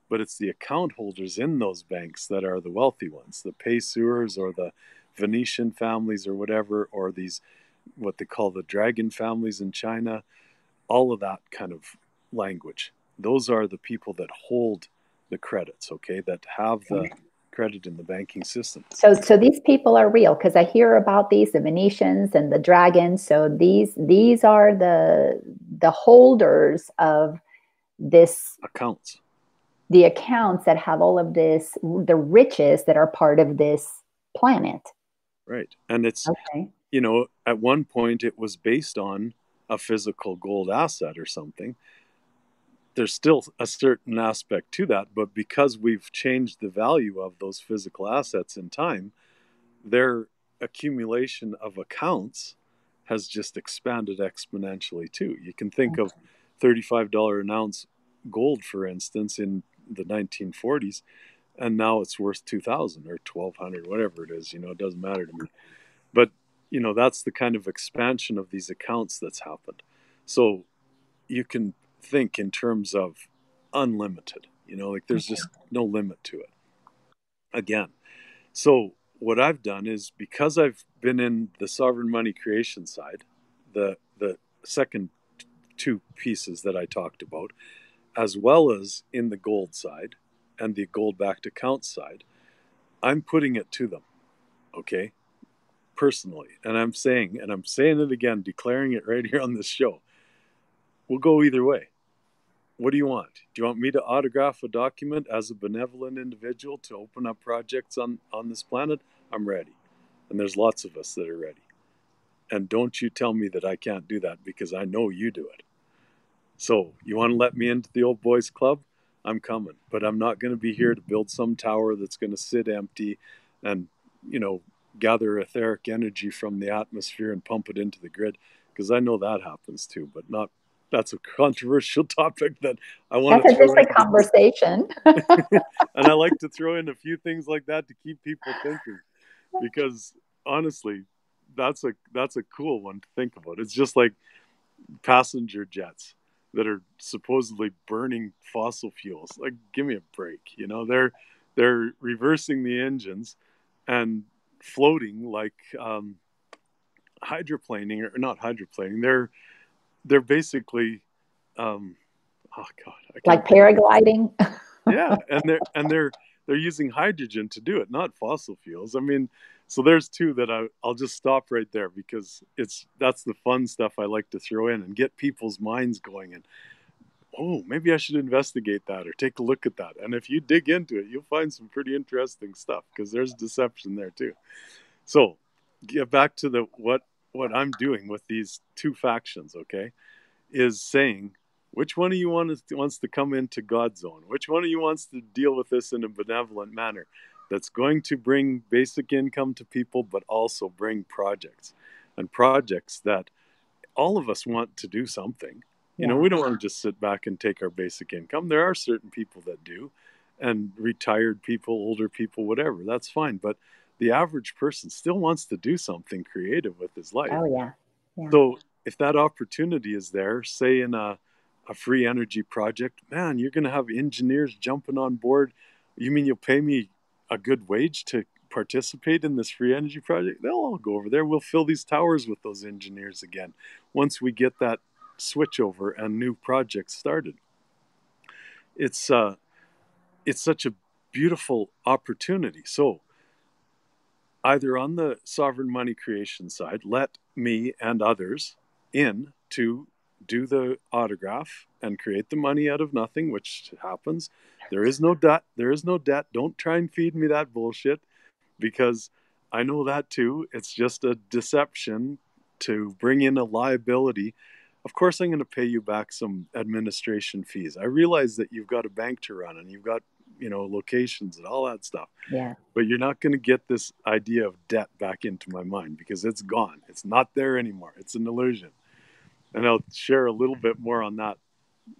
but it's the account holders in those banks that are the wealthy ones, the Payseurs or the Venetian families or whatever, or these what they call the dragon families in China. All of that kind of language. Those are the people that hold the credits. Okay, that have the credit in the banking system. So these people are real, because I hear about these, the Venetians and the dragons. So these are the holders of this, Accounts. the accounts that have all of this, the riches that are part of this planet. Right. And it's, Okay. at one point it was based on a physical gold asset or something. There's still a certain aspect to that, but because we've changed the value of those physical assets in time, their accumulation of accounts has just expanded exponentially too. You can think of $35 an ounce gold, for instance, in the 1940s, and now it's worth 2,000 or 1,200, whatever it is. It doesn't matter to me. But that's the kind of expansion of these accounts that's happened. So you can think in terms of unlimited. Like there's just no limit to it. Again, so what I've done is, because I've been in the sovereign money creation side, the second two pieces that I talked about, as well as in the gold side and the gold backed account side, I'm putting it to them, okay, personally. And I'm saying it again, declaring it right here on this show. We'll go either way. What do you want? Do you want me to autograph a document as a benevolent individual to open up projects on this planet? I'm ready. And there's lots of us that are ready. And don't you tell me that I can't do that, because I know you do it. So you want to let me into the old boys club? I'm coming. But I'm not going to be here to build some tower that's going to sit empty and, gather etheric energy from the atmosphere and pump it into the grid, because I know that happens too, but not. That's a controversial topic that I want That's to a throw in. different conversation. And I like to throw in a few things like that to keep people thinking, because honestly, that's a cool one to think about. It's just like passenger jets that are supposedly burning fossil fuels. Like, give me a break. They're reversing the engines and floating like hydroplaning, or not hydroplaning. They're basically oh god, I Like can't think. paragliding. Yeah, and they're using hydrogen to do it, not fossil fuels. I mean, so there's two that I'll just stop right there, because that's the fun stuff I like to throw in and get people's minds going. And oh, maybe I should investigate that or take a look at that. And if you dig into it, you'll find some pretty interesting stuff, because there's deception there too. So get back to what I'm doing with these two factions, okay, is saying, which one of you wants to come into God's zone? Which one of you wants to deal with this in a benevolent manner that's going to bring basic income to people, but also bring projects, and projects that all of us want to do something. Yeah. We don't want to just sit back and take our basic income. There are certain people that do, and retired people, older people, whatever, that's fine. But the average person still wants to do something creative with his life. Oh, yeah. Yeah. So if that opportunity is there, say in a free energy project, man, you're going to have engineers jumping on board. You mean you'll pay me a good wage to participate in this free energy project? They'll all go over there. We'll fill these towers with those engineers again once we get that switch over and new projects started. It's such a beautiful opportunity. So either on the sovereign money creation side, let me and others in to do the autograph and create the money out of nothing, which happens. There is no debt. There is no debt. Don't try and feed me that bullshit, because I know that too. It's just a deception to bring in a liability. Of course, I'm going to pay you back some administration fees. I realize that you've got a bank to run and you've got, locations and all that stuff. Yeah. But you're not going to get this idea of debt back into my mind, because it's gone. It's not there anymore. It's an illusion. And I'll share a little bit more on that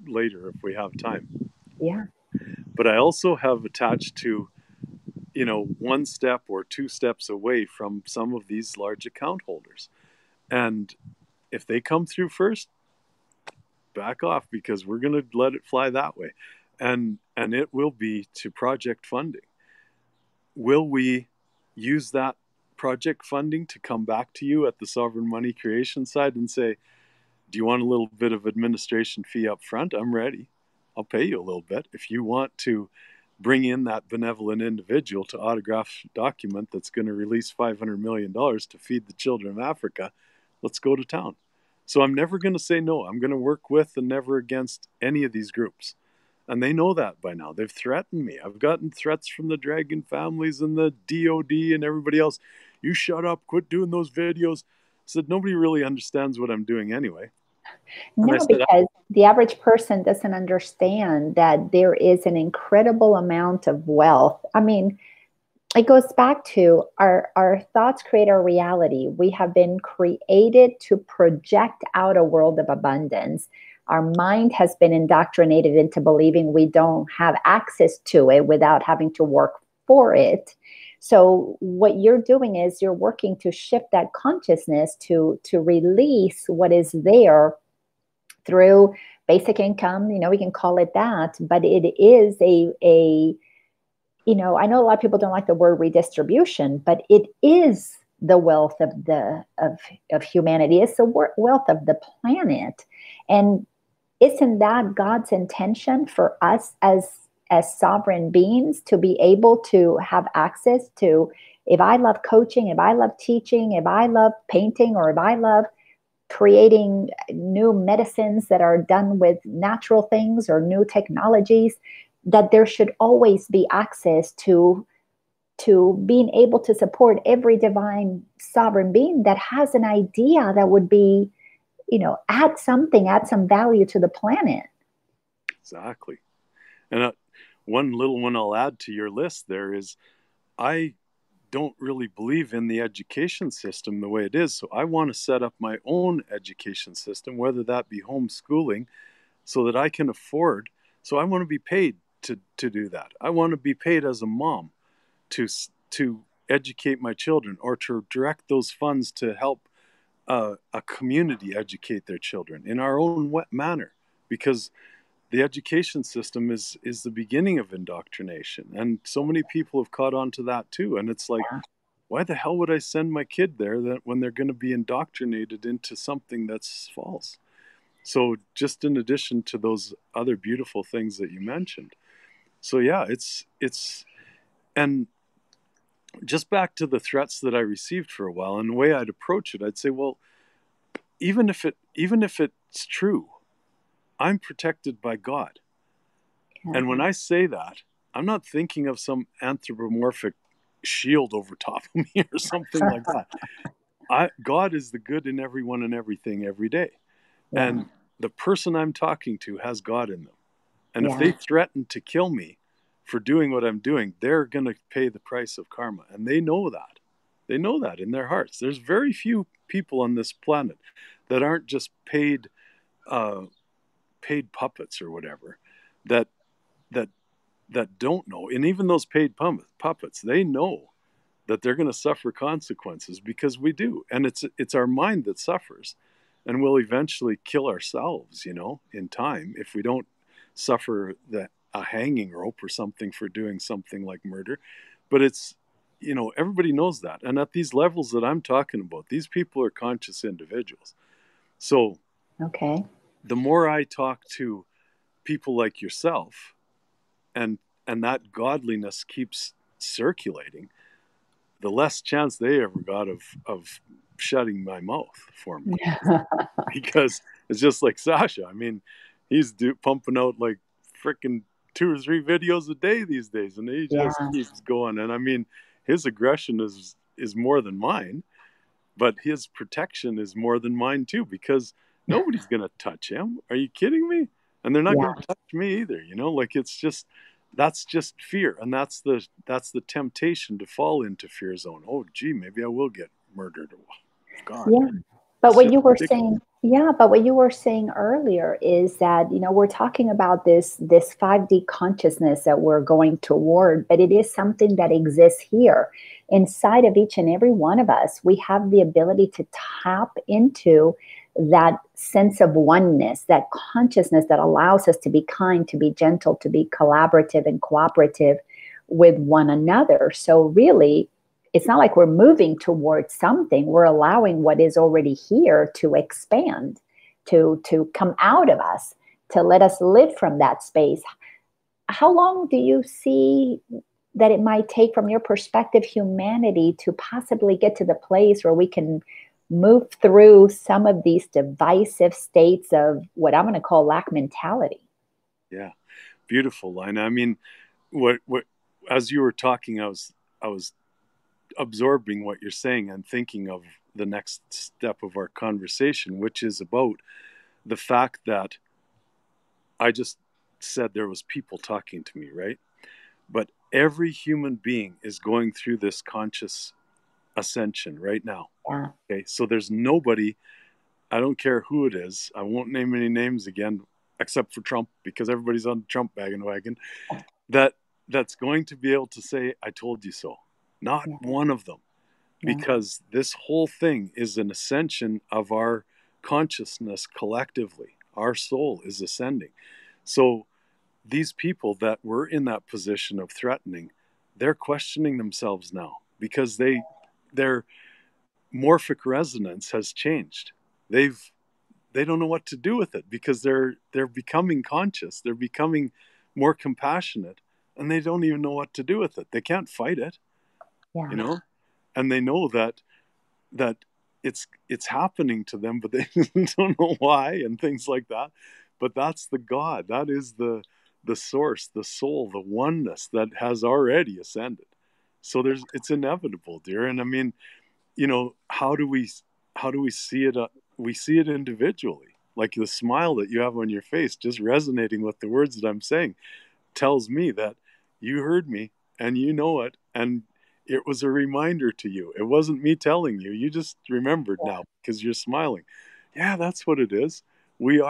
later if we have time. Yeah. But I also have attached to, one step or two steps away from some of these large account holders. And if they come through first, back off, because we're going to let it fly that way. And it will be to project funding. Will we use that project funding to come back to you at the sovereign money creation side and say, do you want a little bit of administration fee up front? I'm ready. I'll pay you a little bit. If you want to bring in that benevolent individual to autograph a document that's going to release $500 million to feed the children of Africa, let's go to town. So I'm never going to say no. I'm going to work with and never against any of these groups. And they know that by now. They've threatened me. I've gotten threats from the Dragon families and the DOD and everybody else. You shut up, quit doing those videos. I said, nobody really understands what I'm doing anyway. No, because the average person doesn't understand that there is an incredible amount of wealth. I mean, it goes back to our thoughts create our reality. We have been created to project out a world of abundance. our mind has been indoctrinated into believing we don't have access to it without having to work for it. So what you're doing is you're working to shift that consciousness to release what is there through basic income. We can call it that, but it is a I know a lot of people don't like the word redistribution, but it is the wealth of of humanity. It's the wealth of the planet. And isn't that God's intention for us as sovereign beings to be able to have access to, if I love coaching, if I love teaching, if I love painting, or if I love creating new medicines that are done with natural things or new technologies, that there should always be access to being able to support every divine sovereign being that has an idea that would be, add some value to the planet. Exactly. And one little one I'll add to your list there is, I don't really believe in the education system the way it is. So I want to set up my own education system, whether that be homeschooling, so that I can afford. So I want to be paid to do that. I want to be paid as a mom to educate my children, or to direct those funds to help a community educate their children in our own manner, because the education system is the beginning of indoctrination, and so many people have caught on to that too. And it's like, why the hell would I send my kid there that when they're going to be indoctrinated into something that's false? So just in addition to those other beautiful things that you mentioned. So yeah, it's and just back to the threats that I received for a while, and the way I'd approach it, I'd say, well, even if it's true, I'm protected by God. Yeah. And when I say that, I'm not thinking of some anthropomorphic shield over top of me or something like that. God is the good in everyone and everything every day. Yeah. And the person I'm talking to has God in them. And if Yeah. they threaten to kill me for doing what I'm doing, they're going to pay the price of karma. And they know that. They know that in their hearts. There's very few people on this planet that aren't just paid puppets or whatever, that that don't know. And even those paid puppets, they know that they're going to suffer consequences, because we do. And it's our mind that suffers, and we'll eventually kill ourselves, in time, if we don't suffer a hanging rope or something for doing something like murder. But it's, everybody knows that. And at these levels that I'm talking about, these people are conscious individuals. So okay, the more I talk to people like yourself, and that godliness keeps circulating, the less chance they ever got of shutting my mouth for me. Because it's just like Sasha. I mean, he's pumping out like freaking 2 or 3 videos a day these days, and he yeah, just keeps going. And I mean, his aggression is more than mine, but his protection is more than mine too, because nobody's gonna touch him. Are you kidding me? And they're not yeah. gonna touch me either. Like, it's just, that's just fear, and that's the temptation to fall into fear zone. Oh, gee, maybe I will get murdered. God, Yeah. But it's what just you were ridiculous. saying, yeah, but what you were saying earlier is that, we're talking about this 5D consciousness that we're going toward, but it is something that exists here inside of each and every one of us. We have the ability to tap into that sense of oneness, that consciousness that allows us to be kind, to be gentle, to be collaborative and cooperative with one another. So really, it's not like we're moving towards something. We're allowing what is already here to expand, to come out of us, to let us live from that space. How long do you see that it might take, from your perspective, humanity to possibly get to the place where we can move through some of these divisive states of what I'm going to call lack mentality? Yeah, beautiful, Laina. I mean, what as you were talking, I was absorbing what you're saying and thinking of the next step of our conversation, which is about the fact that I just said there was people talking to me, right? But every human being is going through this conscious ascension right now. Yeah. Okay, so there's nobody I don't care who it is. I won't name any names again, except for Trump, because everybody's on the Trump bandwagon. That that's going to be able to say, "I told you so." Not Yeah. one of them, No. because this whole thing is an ascension of our consciousness collectively. Our soul is ascending. So these people that were in that position of threatening, they're questioning themselves now because their morphic resonance has changed. They've they don't know what to do with it because they're becoming conscious. They're becoming more compassionate, and they don't even know what to do with it. They can't fight it, you Yeah. know, and they know that it's happening to them, but they don't know why and things like that. But that's the God. That is the source, the soul, the oneness that has already ascended. So it's inevitable, dear. And I mean, how do we see it? We see it individually, like the smile that you have on your face, just resonating with the words that I'm saying, tells me that you heard me and you know it, and it was a reminder to you. It wasn't me telling you. You just remembered now because you're smiling. Yeah, that's what it is. We have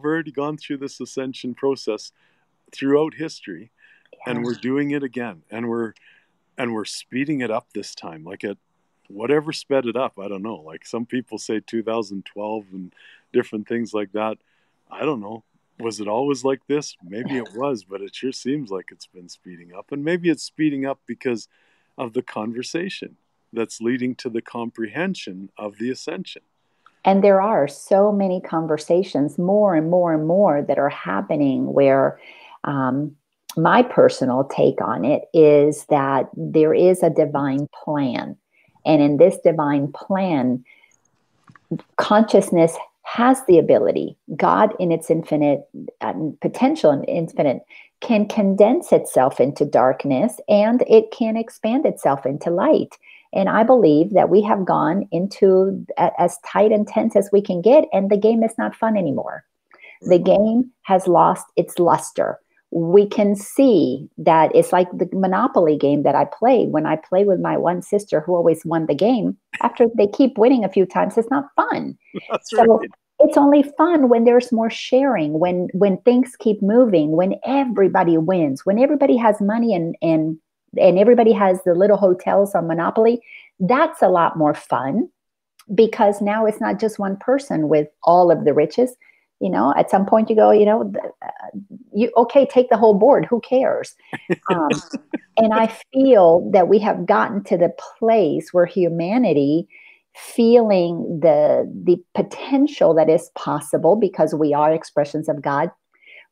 already gone through this ascension process throughout history, and Yeah. we're doing it again, and we're speeding it up this time, like at whatever sped it up. I don't know, like some people say 2012 and different things like that. I don't know, was it always like this? Maybe it was, but it sure seems like it's been speeding up, and maybe it's speeding up because of the conversation that's leading to the comprehension of the ascension. And there are so many conversations, more and more and more, that are happening where um, my personal take on it is that there is a divine plan. And in this divine plan, consciousness has the ability, God in its infinite potential and infinite, can condense itself into darkness, and it can expand itself into light. And I believe that we have gone into as tight and tense as we can get, and the game is not fun anymore. The game has lost its luster. We can see that it's like the Monopoly game that I played. When I play with my one sister who always won the game, after they keep winning a few times, it's not fun. That's So right. it's only fun when there's more sharing, when things keep moving, when everybody wins, when everybody has money and everybody has the little hotels on Monopoly. That's a lot more fun because now it's not just one person with all of the riches. At some point you go, you okay, take the whole board. Who cares? Um, and I feel that we have gotten to the place where humanity, feeling the potential that is possible because we are expressions of God,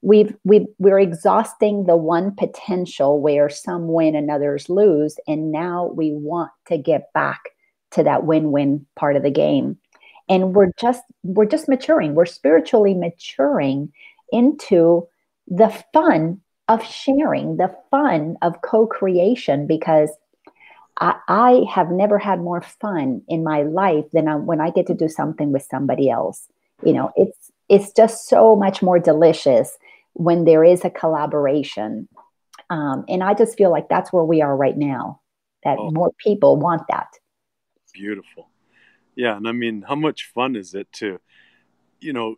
we're exhausting the one potential where some win and others lose, and now we want to get back to that win-win part of the game. And we're just maturing. We're spiritually maturing into the fun of sharing, the fun of co-creation, because I have never had more fun in my life than when I get to do something with somebody else. It's just so much more delicious when there is a collaboration. And I just feel like that's where we are right now, that Oh, more people want that. beautiful. Yeah, and I mean, how much fun is it to, you know,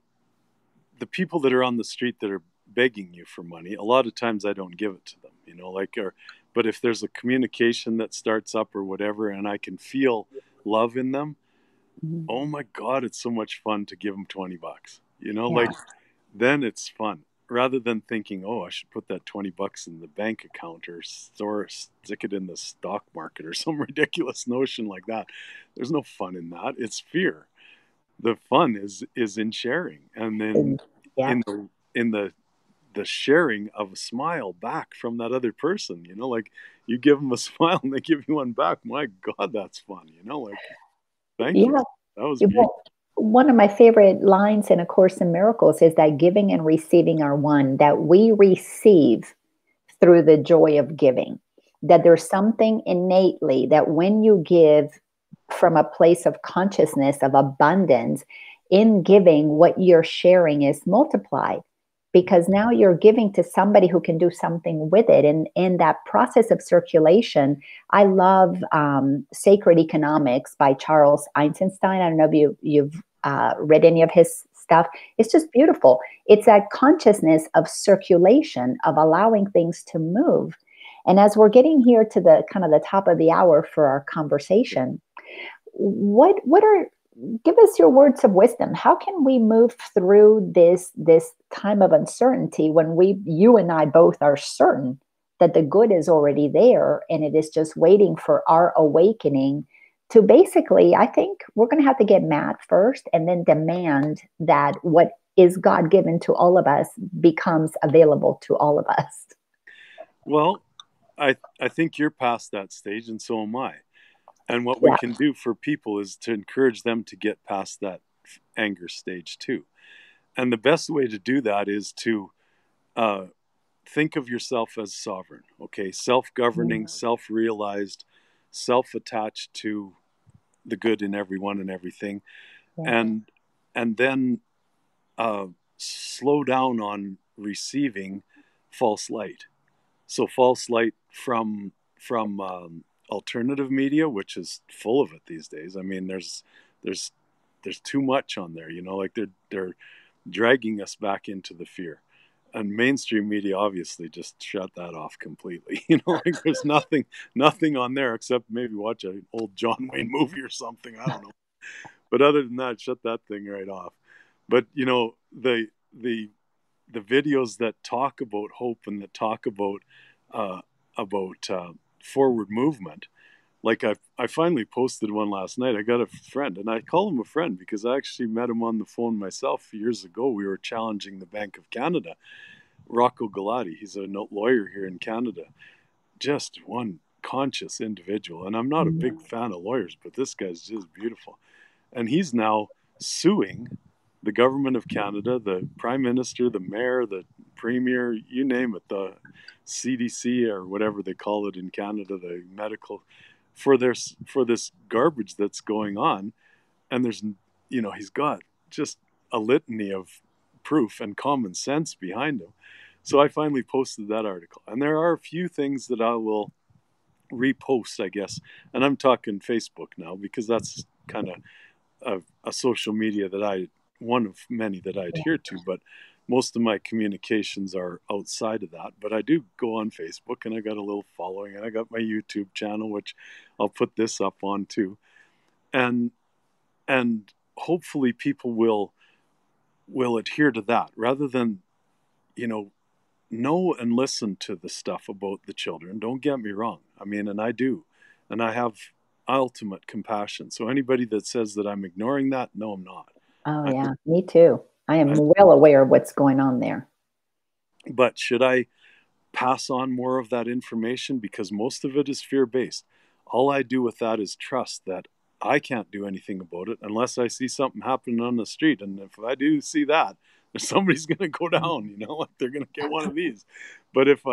the people that are on the street that are begging you for money, a lot of times I don't give it to them, but if there's a communication that starts up or whatever, and I can feel love in them, Mhm. oh my God, it's so much fun to give them $20, Yeah. then it's fun rather than thinking, oh, I should put that $20 in the bank account or stick it in the stock market or some ridiculous notion like that. There's no fun in that. It's fear. The fun is in sharing, and then Yeah. in the sharing of a smile back from that other person. Like you give them a smile and they give you one back. My God, that's fun. Like, thank you. Yeah. That was beautiful. Well, one of my favorite lines in A Course in Miracles is that giving and receiving are one, that we receive through the joy of giving. That there's something innately that when you give from a place of consciousness, of abundance, in giving, what you're sharing is multiplied because now you're giving to somebody who can do something with it. And in that process of circulation, I love Sacred Economics by Charles Eisenstein. I don't know if you've read any of his stuff. It's just beautiful. It's that consciousness of circulation, of allowing things to move. And as we're getting here to the kind of the top of the hour for our conversation, what are give us your words of wisdom. How can we move through this time of uncertainty when you and I both are certain that the good is already there and it is just waiting for our awakening to basically, I think we're going to have to get mad first and then demand that what is God given to all of us becomes available to all of us. Well, I think you're past that stage, and so am I. And what we Yeah. can do for people is to encourage them to get past that anger stage too. And the best way to do that is to think of yourself as sovereign, okay? Self-governing, self-realized, self-attached to the good in everyone and everything. Yeah. And then slow down on receiving false light. So false light from alternative media, which is full of it these days. I mean, there's too much on there. You know, like they're dragging us back into the fear. And mainstream media obviously just shut that off completely. You know, like there's nothing on there except maybe watch an old John Wayne movie or something. I don't know. But other than that, shut that thing right off. But you know, the videos that talk about hope and that talk about uh, forward movement. Like I finally posted one last night. I got a friend, and I call him a friend because I actually met him on the phone myself years ago. We were challenging the Bank of Canada. Rocco Galati, he's a lawyer here in Canada. Just one conscious individual. And I'm not a big fan of lawyers, but this guy's just beautiful. And he's now suing the government of Canada, the prime minister, the mayor, the premier, you name it, the CDC or whatever they call it in Canada, the medical, for this garbage that's going on. And there's, you know, he's got just a litany of proof and common sense behind him. So I finally posted that article. And there are a few things that I will repost, I guess. And I'm talking Facebook now because that's kind of a social media that one of many that I adhere to, but most of my communications are outside of that. But I do go on Facebook, and I got a little following, and I got my YouTube channel, which I'll put this up on too. And hopefully people will adhere to that rather than, you know and listen to the stuff about the children. Don't get me wrong. I mean, and I do. And I have ultimate compassion. So anybody that says that I'm ignoring that, no, I'm not. Oh, yeah, me too. I am well aware of what's going on there. But should I pass on more of that information? Because most of it is fear-based. All I do with that is trust that I can't do anything about it unless I see something happening on the street. And if I do see that, somebody's going to go down, you know, like they're going to get one of these. But if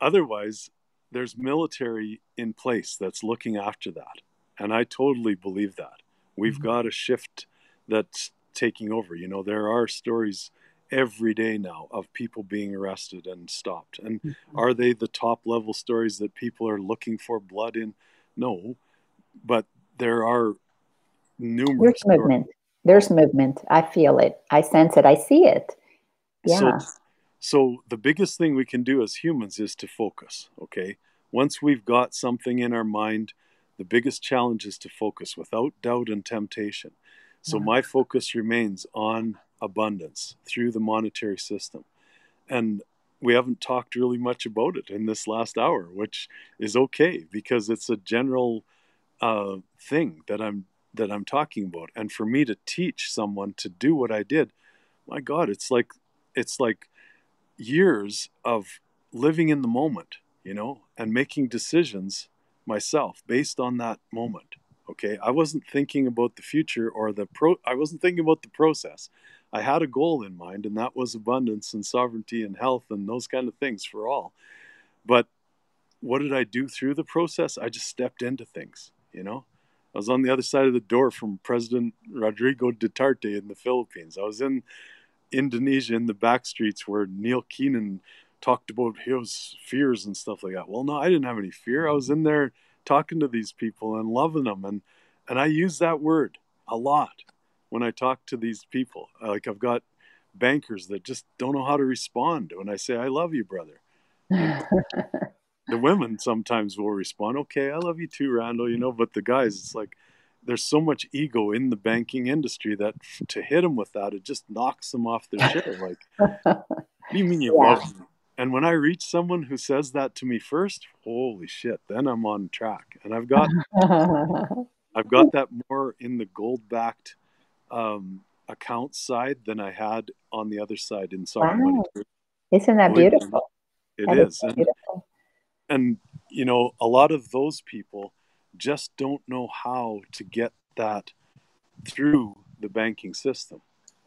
otherwise, there's military in place that's looking after that. And I totally believe that. We've got a shift that's taking over. You know, there are stories every day now of people being arrested and stopped. And are they the top level stories that people are looking for blood in? No, but there are numerous. There's movement. There's movement. I feel it. I sense it. I see it. Yeah. So the biggest thing we can do as humans is to focus, okay? Once we've got something in our mind, the biggest challenge is to focus without doubt and temptation. So my focus remains on abundance through the monetary system. And we haven't talked really much about it in this last hour, which is okay because it's a general thing that I'm talking about. And for me to teach someone to do what I did, my God, it's like years of living in the moment, you know, and making decisions myself based on that moment. Okay, I wasn't thinking about the future or I wasn't thinking about the process. I had a goal in mind, and that was abundance and sovereignty and health and those kind of things for all. But what did I do through the process? I just stepped into things, you know. I was on the other side of the door from President Rodrigo Duterte in the Philippines. I was in Indonesia in the back streets where Neil Keenan talked about his fears and stuff like that. Well, no, I didn't have any fear. I was in there talking to these people and loving them. And I use that word a lot. when I talk to these people. Like I've got bankers that just don't know how to respond when I say, I love you, brother. And the women sometimes will respond, okay, I love you too, Randall, you know, but the guys, it's like, there's so much ego in the banking industry that to hit them with that, it just knocks them off their chair. Like, what do you mean you Yeah. love me? And when I reach someone who says that to me first, holy shit, then I'm on track. And I've got that more in the gold backed account side than I had on the other side in sovereign money. Wow. Isn't that Believe me, beautiful? it That is is. so beautiful. And you know, a lot of those people just don't know how to get that through the banking system.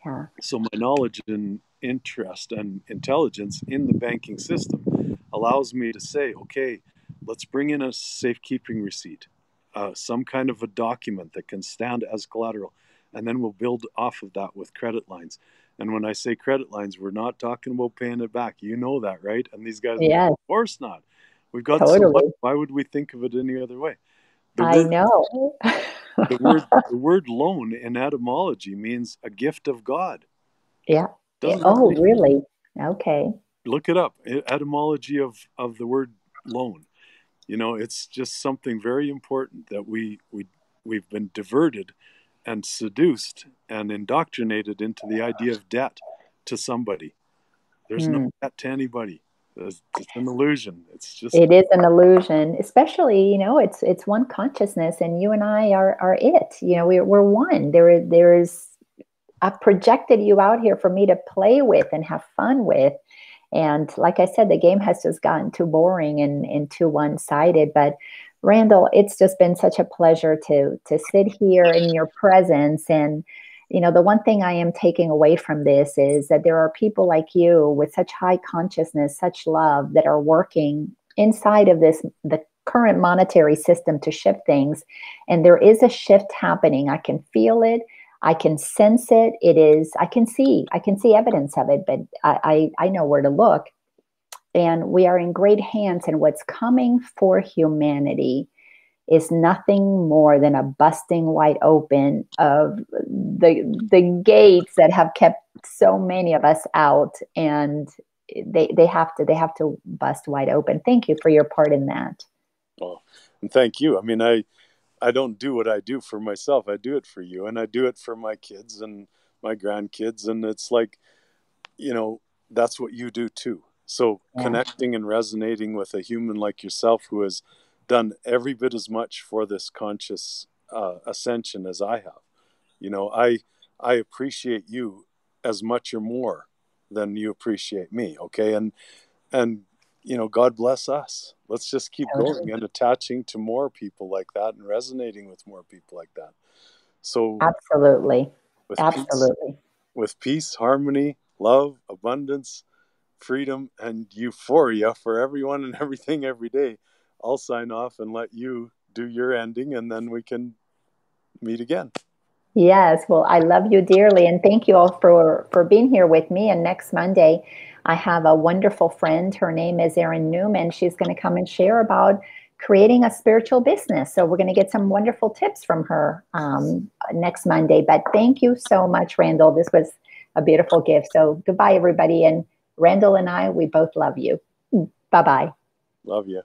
Yeah. So my knowledge and interest and intelligence in the banking system allows me to say, okay, let's bring in a safekeeping receipt, some kind of a document that can stand as collateral, and then we'll build off of that with credit lines. And when I say credit lines, we're not talking about paying it back. You know that, right? And these guys are like, Yes, of course not. We've got so much. totally. Why would we think of it any other way? The I word know. the word loan in etymology means a gift of God. Yeah. Doesn't have Oh, any, really? Okay. look it up. Etymology of the word loan. You know, it's just something very important that we've been diverted and seduced and indoctrinated into the idea of debt to somebody. There's no Hmm. debt to anybody. It's an illusion. It's just It is an illusion, especially, it's one consciousness, and you and I are it. We're one. There is I've projected you out here for me to play with and have fun with. And like I said, the game has just gotten too boring and too one-sided. But Randall, it's just been such a pleasure to sit here in your presence. And the one thing I am taking away from this is that there are people like you with such high consciousness, such love, that are working inside of the current monetary system to shift things. And there is a shift happening. I can feel it. I can sense it. I can see evidence of it, but I know where to look. And we are in great hands. And what's coming for humanity is nothing more than a busting wide open of the gates that have kept so many of us out. And they have to bust wide open. Thank you for your part in that. oh, and thank you. I mean, I don't do what I do for myself. I do it for you, and I do it for my kids and my grandkids. And it's like, you know, that's what you do too. So Yeah. connecting and resonating with a human like yourself who has done every bit as much for this conscious ascension as I have. You know, I appreciate you as much or more than you appreciate me. Okay, and you know, God bless us. Let's just keep Totally. going and attaching to more people like that and resonating with more people like that. So Absolutely. with peace, Absolutely. harmony, love, abundance, freedom, and euphoria for everyone and everything every day, I'll sign off and let you do your ending, and then we can meet again. Yes, well, I love you dearly, and thank you all for being here with me. And next Monday, I have a wonderful friend. Her name is Erin Newman. She's going to come and share about creating a spiritual business. So we're going to get some wonderful tips from her next Monday. But thank you so much, Randall. This was a beautiful gift. So goodbye, everybody. And Randall and I, we both love you. Bye-bye. Love you.